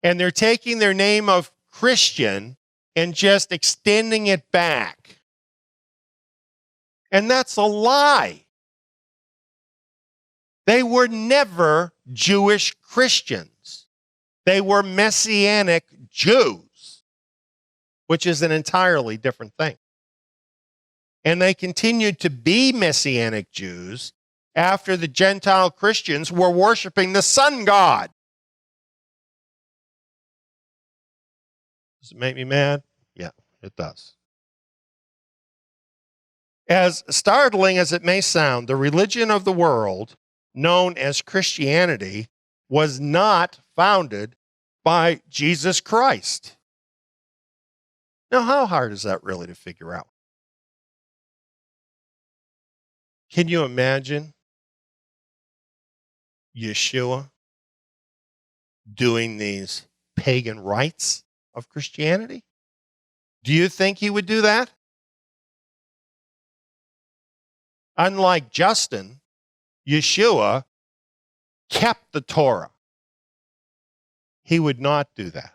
And they're taking their name of Christian and just extending it back. And that's a lie. They were never Jewish Christians. They were Messianic Jews, which is an entirely different thing. And they continued to be Messianic Jews after the Gentile Christians were worshiping the sun god. Does it make me mad? Yeah, it does. As startling as it may sound, the religion of the world, known as Christianity, was not founded by Jesus Christ. Now, how hard is that really to figure out? Can you imagine Yeshua doing these pagan rites of Christianity? Do you think he would do that? Unlike Justin, Yeshua kept the Torah. He would not do that.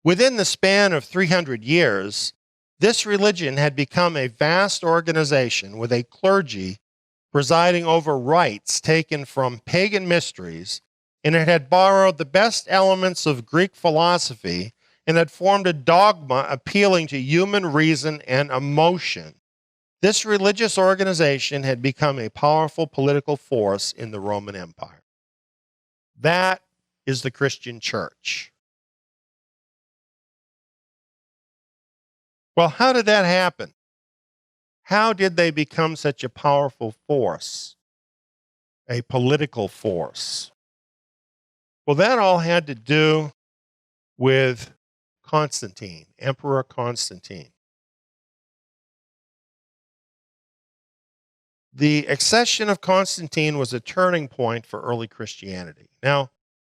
Within the span of 300 years, this religion had become a vast organization with a clergy presiding over rites taken from pagan mysteries, and it had borrowed the best elements of Greek philosophy and had formed a dogma appealing to human reason and emotion. This religious organization had become a powerful political force in the Roman Empire. That is the Christian church. Well, how did that happen? How did they become such a powerful force, a political force? Well, that all had to do with Constantine, Emperor Constantine. The accession of Constantine was a turning point for early Christianity. Now,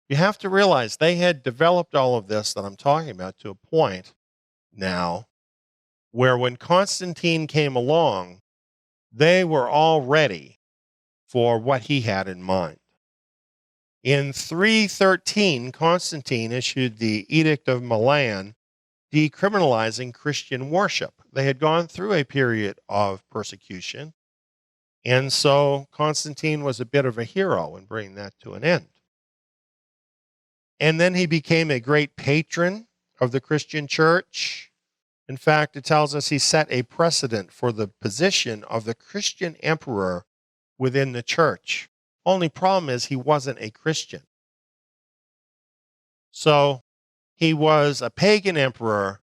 you have to realize they had developed all of this that I'm talking about to a point now where when Constantine came along, they were all ready for what he had in mind. In 313, Constantine issued the Edict of Milan decriminalizing Christian worship. They had gone through a period of persecution, And so Constantine was a bit of a hero in bringing that to an end. And then he became a great patron of the Christian church. In fact, it tells us he set a precedent for the position of the Christian emperor within the church. Only problem is he wasn't a Christian. So he was a pagan emperor,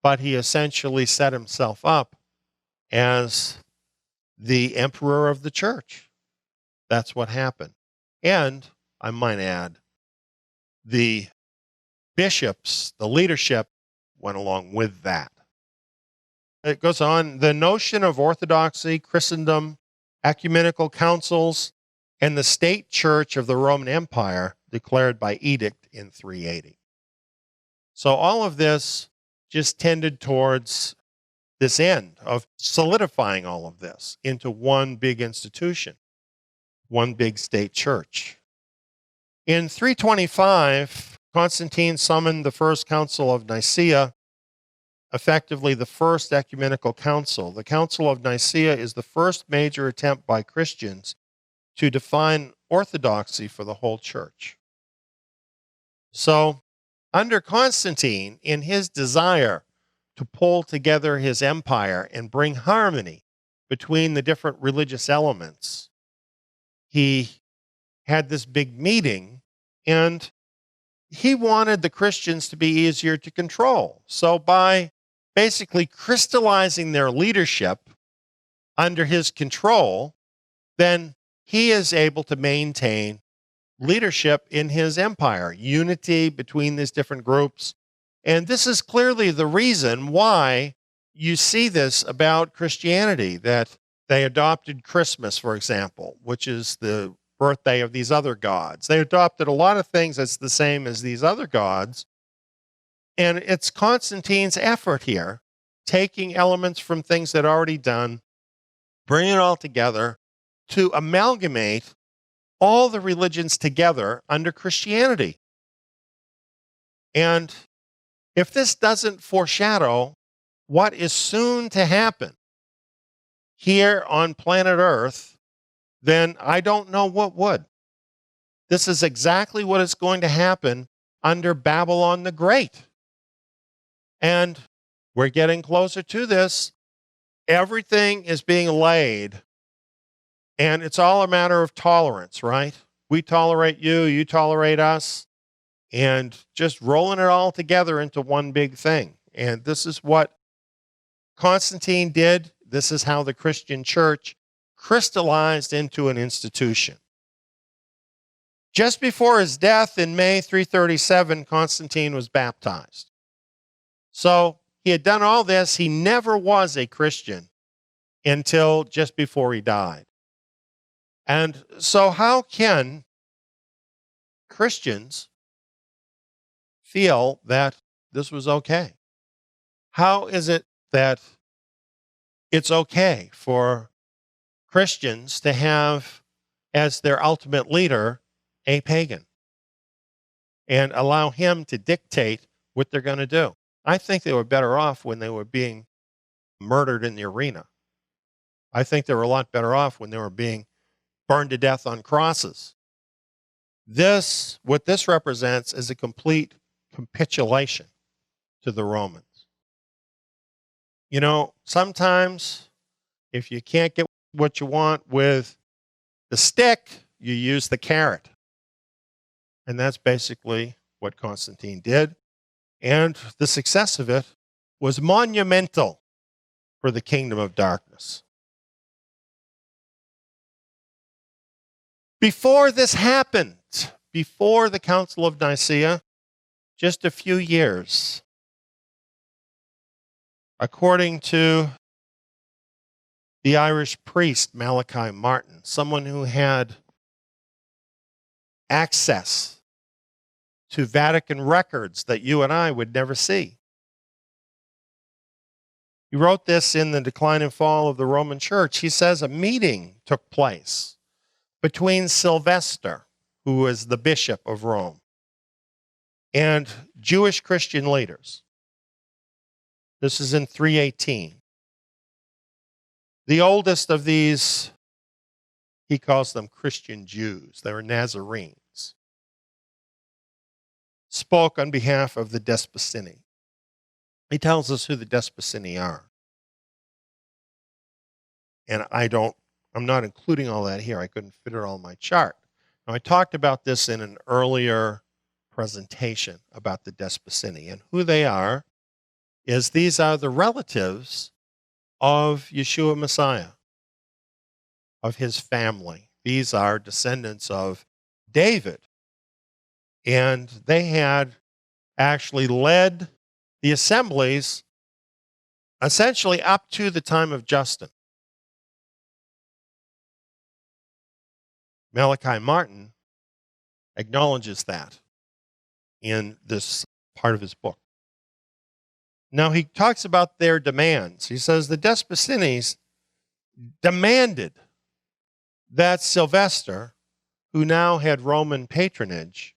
but he essentially set himself up as the emperor of the church. That's what happened. And I might add, the bishops, the leadership, went along with that. It goes on, the notion of orthodoxy, Christendom, ecumenical councils, and the state church of the Roman Empire declared by edict in 380. So all of this just tended towards this end of solidifying all of this into one big institution, one big state church. In 325, Constantine summoned the First Council of Nicaea, effectively the first ecumenical council. The Council of Nicaea is the first major attempt by Christians to define orthodoxy for the whole church. So, under Constantine, in his desire to pull together his empire and bring harmony between the different religious elements, he had this big meeting, and he wanted the Christians to be easier to control. So by basically crystallizing their leadership under his control, then he is able to maintain leadership in his empire, unity between these different groups. And this is clearly the reason why you see this about Christianity, that they adopted Christmas, for example, which is the birthday of these other gods. They adopted a lot of things that's the same as these other gods. And it's Constantine's effort here, taking elements from things that are already done, bringing it all together to amalgamate all the religions together under Christianity. And if this doesn't foreshadow what is soon to happen here on planet Earth, then I don't know what would. This is exactly what is going to happen under Babylon the Great. And we're getting closer to this. Everything is being laid, and it's all a matter of tolerance, right? We tolerate you, you tolerate us, and just rolling it all together into one big thing. And this is what Constantine did. This is how the Christian church crystallized into an institution. Just before his death in May 337, Constantine was baptized. So he had done all this. He never was a Christian until just before he died. And so how can Christians feel that this was okay? How is it that it's okay for Christians to have as their ultimate leader a pagan and allow him to dictate what they're going to do? I think they were better off when they were being murdered in the arena. I think they were a lot better off when they were being burned to death on crosses. What this represents is a complete capitulation to the Romans. You know, sometimes if you can't get what you want with the stick, you use the carrot. And that's basically what Constantine did. And the success of it was monumental for the kingdom of darkness. Before this happened, before the Council of Nicaea, just a few years, according to the Irish priest Malachi Martin, someone who had access to Vatican records that you and I would never see. He wrote this in The Decline and Fall of the Roman Church. He says a meeting took place between Sylvester, who was the bishop of Rome, and Jewish Christian leaders. This is in 318. The oldest of these He calls them Christian Jews. They were Nazarenes. Spoke on behalf of the Despacini. He tells us who the Despacini are. And I'm not including all that here. I couldn't fit it all in my chart. Now, I talked about this in an earlier presentation about the Despacini. And who they are is these are the relatives of Yeshua Messiah, of his family. These are descendants of David. And they had actually led the assemblies essentially up to the time of Justin. Malachi Martin acknowledges that in this part of his book. Now, he talks about their demands. He says the Despacinis demanded that Sylvester, who now had Roman patronage,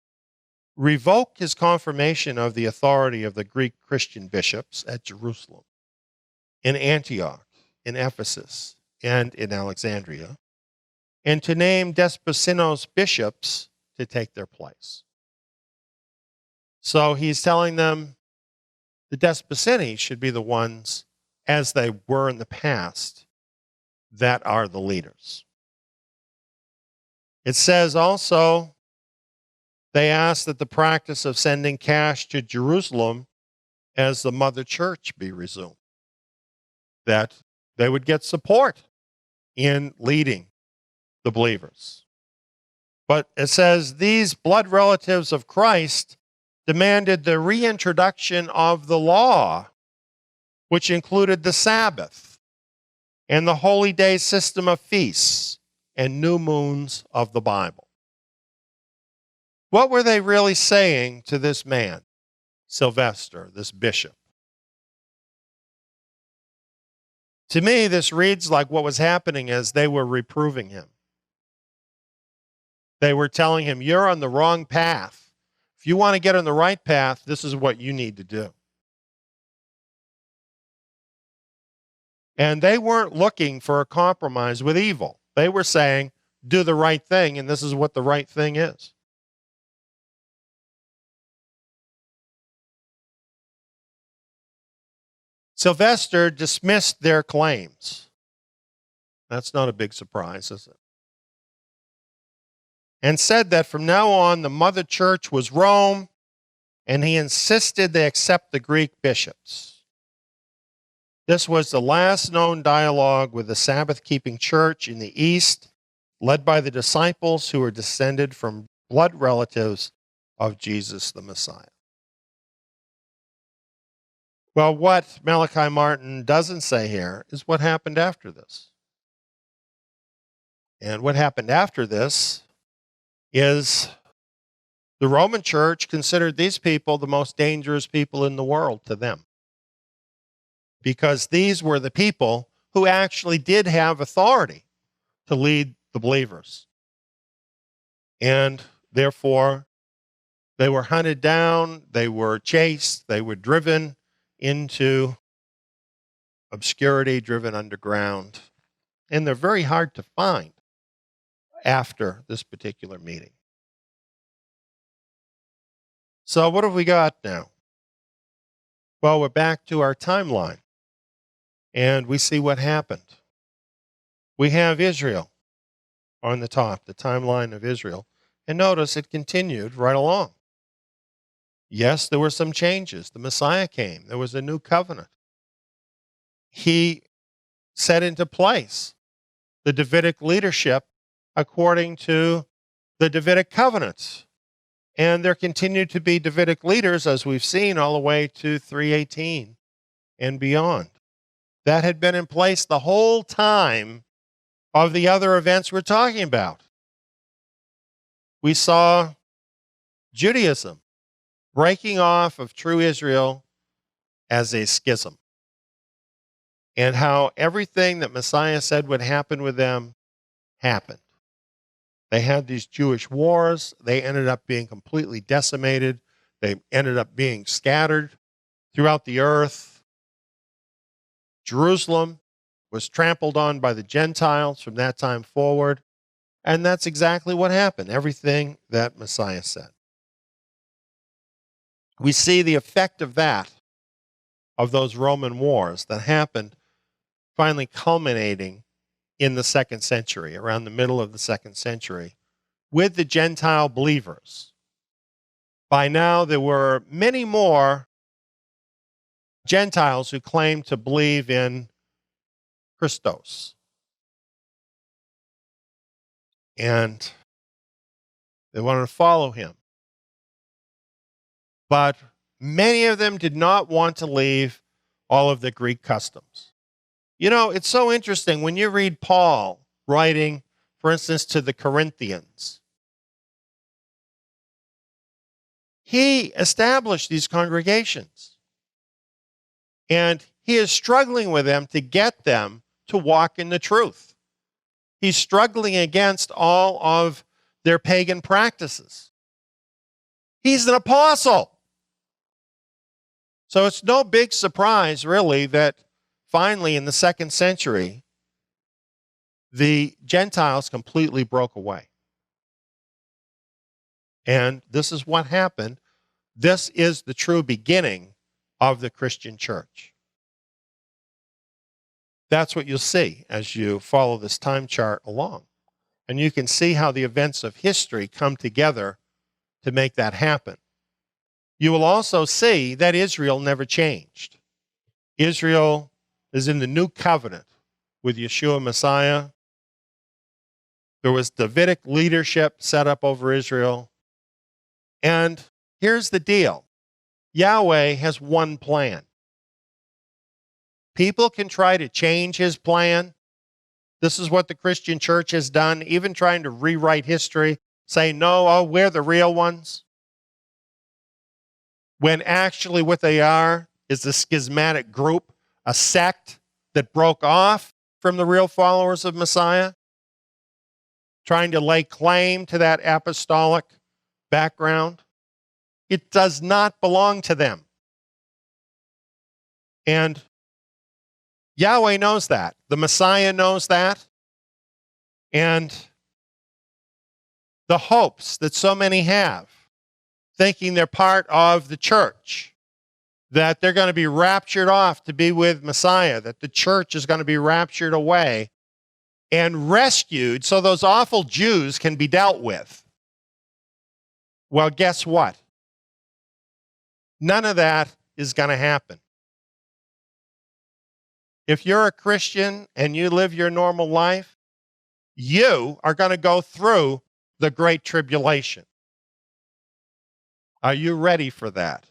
revoke his confirmation of the authority of the Greek Christian bishops at Jerusalem, in Antioch, in Ephesus, and in Alexandria, and to name Despacinos bishops to take their place. So he's telling them the Despacini should be the ones, as they were in the past, that are the leaders. It says also, they asked that the practice of sending cash to Jerusalem as the mother church be resumed, that they would get support in leading the believers. But it says these blood relatives of Christ demanded the reintroduction of the law, which included the Sabbath and the holy day system of feasts and new moons of the Bible. What were they really saying to this man, Sylvester, this bishop? To me, this reads like what was happening is they were reproving him. They were telling him, you're on the wrong path. If you want to get on the right path, this is what you need to do. And they weren't looking for a compromise with evil. They were saying, do the right thing, and this is what the right thing is. Sylvester dismissed their claims. That's not a big surprise, is it? And said that from now on, the mother church was Rome, and he insisted they accept the Greek bishops. This was the last known dialogue with the Sabbath-keeping church in the East, led by the disciples who were descended from blood relatives of Jesus the Messiah. Well, what Malachi Martin doesn't say here is what happened after this. And what happened after this is the Roman church considered these people the most dangerous people in the world to them, because these were the people who actually did have authority to lead the believers. And therefore, they were hunted down, they were chased, they were driven into obscurity, driven underground, and they're very hard to find after this particular meeting. So what have we got now? Well, we're back to our timeline, and we see what happened. We have Israel on the top, the timeline of Israel, and notice it continued right along. Yes, there were some changes. The Messiah came. There was a new covenant. He set into place the Davidic leadership according to the Davidic covenants. And there continued to be Davidic leaders, as we've seen, all the way to 318 and beyond. That had been in place the whole time of the other events we're talking about. We saw Judaism breaking off of true Israel as a schism, and how everything that Messiah said would happen with them happened. They had these Jewish wars. They ended up being completely decimated. They ended up being scattered throughout the earth. Jerusalem was trampled on by the Gentiles from that time forward. And that's exactly what happened, everything that Messiah said. We see the effect of that, of those Roman wars that happened, finally culminating in the 2nd century, around the middle of the 2nd century, with the Gentile believers. By now, there were many more Gentiles who claimed to believe in Christos. And they wanted to follow him. But many of them did not want to leave all of the Greek customs. You know, it's so interesting when you read Paul writing, for instance, to the Corinthians. He established these congregations. And he is struggling with them to get them to walk in the truth. He's struggling against all of their pagan practices. He's an apostle. So it's no big surprise, really, that finally in the 2nd century, the Gentiles completely broke away. And this is what happened. This is the true beginning of the Christian church. That's what you'll see as you follow this time chart along. And you can see how the events of history come together to make that happen. You will also see that Israel never changed. Israel is in the new covenant with Yeshua Messiah. There was Davidic leadership set up over Israel. And here's the deal. Yahweh has one plan. People can try to change his plan. This is what the Christian church has done, even trying to rewrite history, saying, no, oh, we're the real ones. When actually what they are is a schismatic group, a sect that broke off from the real followers of Messiah, trying to lay claim to that apostolic background. It does not belong to them. And Yahweh knows that. The Messiah knows that. And the hopes that so many have, thinking they're part of the church, that they're going to be raptured off to be with Messiah, that the church is going to be raptured away and rescued so those awful Jews can be dealt with. Well, guess what? None of that is going to happen. If you're a Christian and you live your normal life, you are going to go through the Great Tribulation. Are you ready for that?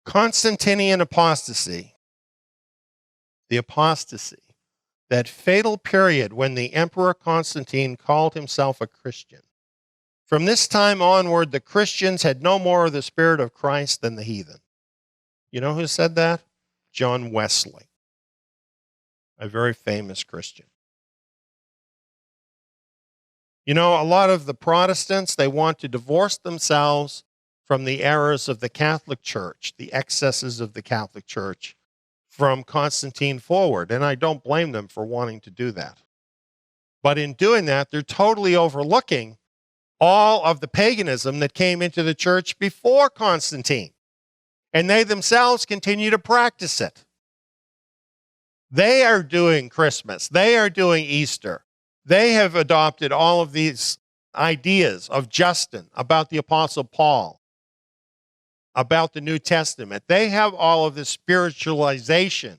Constantinian apostasy, the apostasy, that fatal period when the Emperor Constantine called himself a Christian. From this time onward, the Christians had no more of the Spirit of Christ than the heathen. You know who said that? John Wesley, a very famous Christian. You know, a lot of the Protestants, they want to divorce themselves from the errors of the Catholic Church, the excesses of the Catholic Church, from Constantine forward, and I don't blame them for wanting to do that. But in doing that, they're totally overlooking all of the paganism that came into the church before Constantine, and they themselves continue to practice it. They are doing Christmas. They are doing Easter. They have adopted all of these ideas of Justin, about the Apostle Paul, about the New Testament. They have all of this spiritualization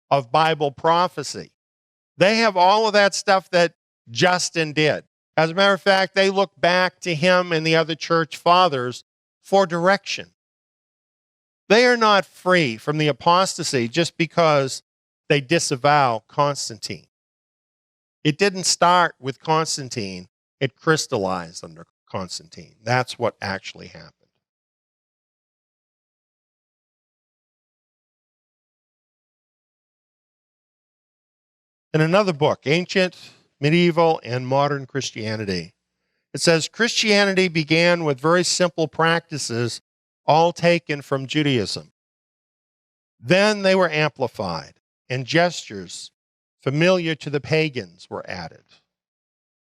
of Bible prophecy. They have all of that stuff that Justin did. As a matter of fact, they look back to him and the other church fathers for direction. They are not free from the apostasy just because they disavow Constantine. It didn't start with Constantine. It crystallized under Constantine. That's what actually happened. In another book, Ancient, Medieval, and Modern Christianity, it says Christianity began with very simple practices all taken from Judaism. Then they were amplified, and gestures familiar to the pagans were added.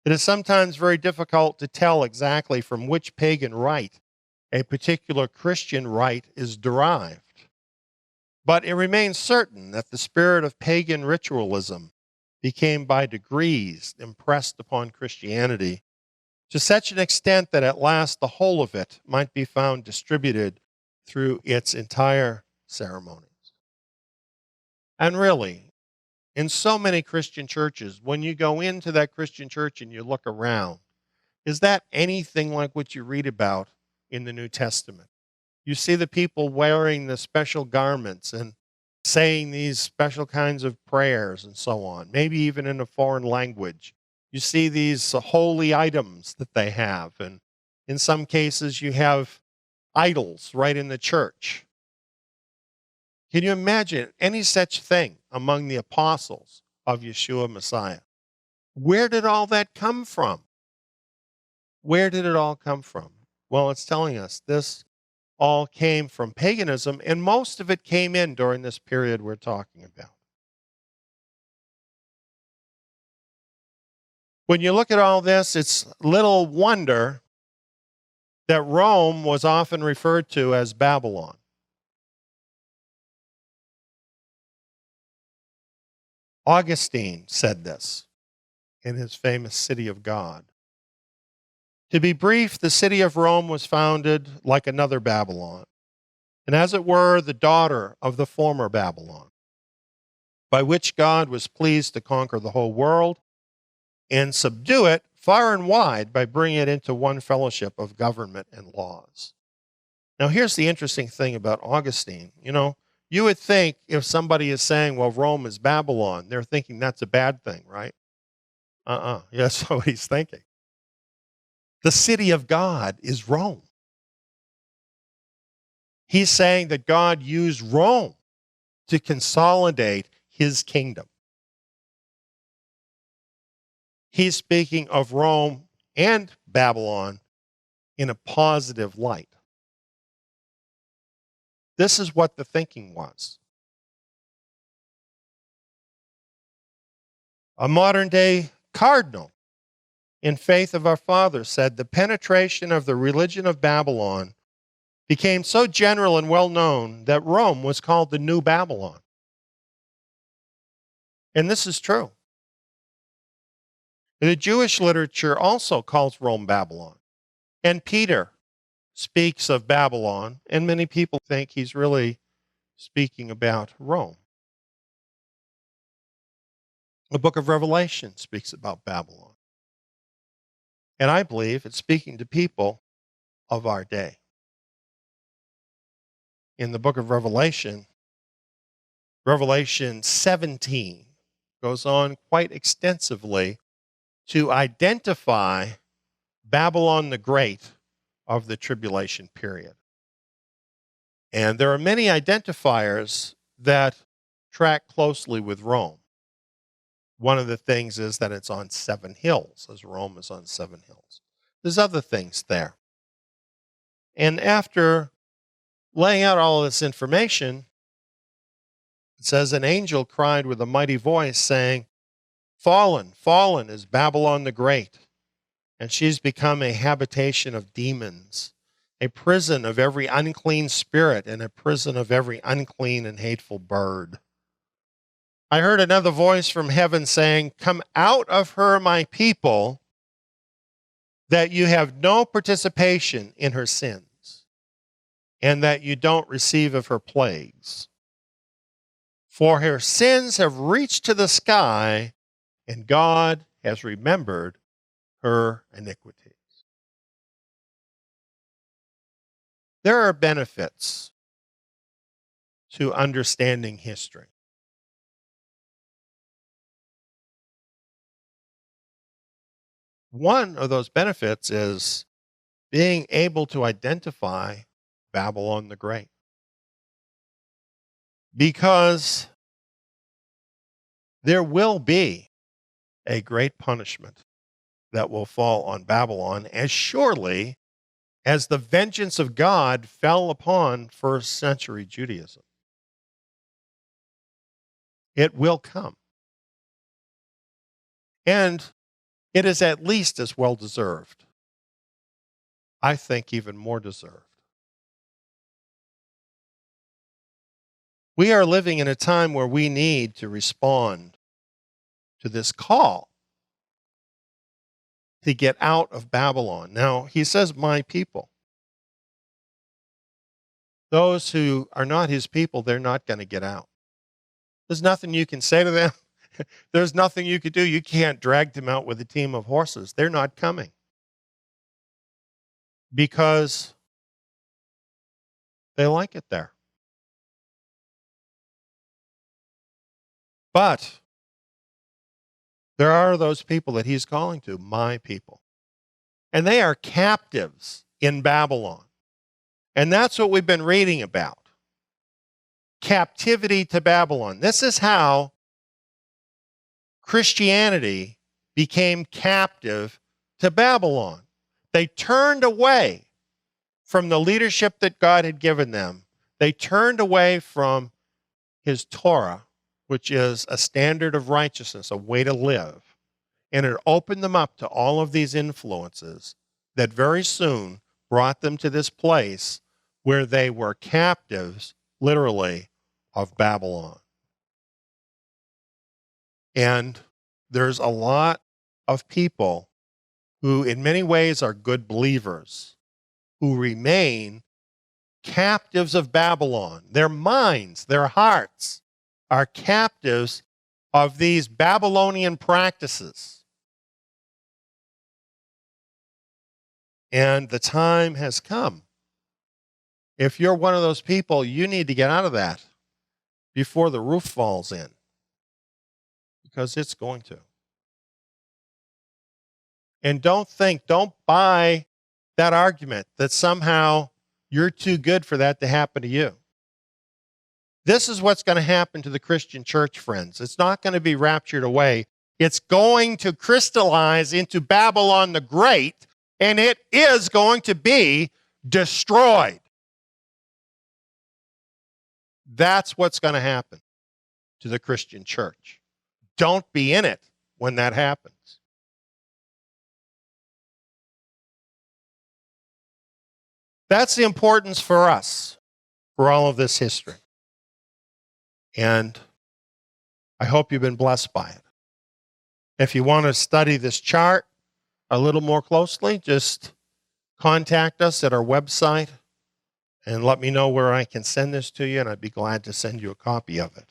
It is sometimes very difficult to tell exactly from which pagan rite a particular Christian rite is derived. But it remains certain that the spirit of pagan ritualism became by degrees impressed upon Christianity to such an extent that at last the whole of it might be found distributed through its entire ceremonies. And really, in so many Christian churches, when you go into that Christian church and you look around, is that anything like what you read about in the New Testament? You see the people wearing the special garments and saying these special kinds of prayers and so on, maybe even in a foreign language. You see these holy items that they have, and in some cases you have idols right in the church. Can you imagine any such thing among the apostles of Yeshua Messiah? Where did all that come from? Where did it all come from? Well, it's telling us this all came from paganism, and most of it came in during this period we're talking about. When you look at all this, it's little wonder that Rome was often referred to as Babylon. Augustine said this in his famous City of God. To be brief, the city of Rome was founded like another Babylon, and as it were, the daughter of the former Babylon, by which God was pleased to conquer the whole world and subdue it far and wide by bringing it into one fellowship of government and laws. Now, here's the interesting thing about Augustine. You would think if somebody is saying, well, Rome is Babylon, they're thinking that's a bad thing, right? That's what he's thinking. The city of God is Rome. He's saying that God used Rome to consolidate his kingdom. He's speaking of Rome and Babylon in a positive light. This is what the thinking was. A modern day cardinal in Faith of Our Fathers said the penetration of the religion of Babylon became so general and well known that Rome was called the New Babylon. And this is true. The Jewish literature also calls Rome Babylon. And Peter speaks of Babylon, and many people think he's really speaking about Rome. The book of Revelation speaks about Babylon. And I believe it's speaking to people of our day. In the book of Revelation, Revelation 17 goes on quite extensively to identify Babylon the Great of the tribulation period. And there are many identifiers that track closely with Rome. One of the things is that it's on 7 hills, as Rome is on 7 hills. There's other things there. And after laying out all of this information, it says, an angel cried with a mighty voice, saying, fallen, fallen is Babylon the Great, and she's become a habitation of demons, a prison of every unclean spirit, and a prison of every unclean and hateful bird. I heard another voice from heaven saying, come out of her, my people, that you have no participation in her sins, and that you don't receive of her plagues. For her sins have reached to the sky, and God has remembered her iniquities. There are benefits to understanding history. One of those benefits is being able to identify Babylon the Great. Because there will be a great punishment that will fall on Babylon, as surely as the vengeance of God fell upon first century Judaism. It will come. And it is at least as well deserved. I think even more deserved. We are living in a time where we need to respond to this call to get out of Babylon. Now, he says, my people. Those who are not his people, they're not going to get out. There's nothing you can say to them. There's nothing you could do. You can't drag them out with a team of horses. They're not coming. Because they like it there. But there are those people that he's calling to, my people. And they are captives in Babylon. And that's what we've been reading about. Captivity to Babylon. This is how Christianity became captive to Babylon. They turned away from the leadership that God had given them. They turned away from his Torah, which is a standard of righteousness, a way to live. And it opened them up to all of these influences that very soon brought them to this place where they were captives, literally, of Babylon. And there's a lot of people who in many ways are good believers who remain captives of Babylon. Their minds, their hearts are captives of these Babylonian practices. And the time has come. If you're one of those people, you need to get out of that before the roof falls in, because it's going to. And don't buy that argument that somehow you're too good for that to happen to you. This is what's going to happen to the Christian church, friends. It's not going to be raptured away. It's going to crystallize into Babylon the Great, and it is going to be destroyed. That's what's going to happen to the Christian church. Don't be in it when that happens. That's the importance for us, for all of this history. And I hope you've been blessed by it. If you want to study this chart a little more closely, just contact us at our website and let me know where I can send this to you, and I'd be glad to send you a copy of it.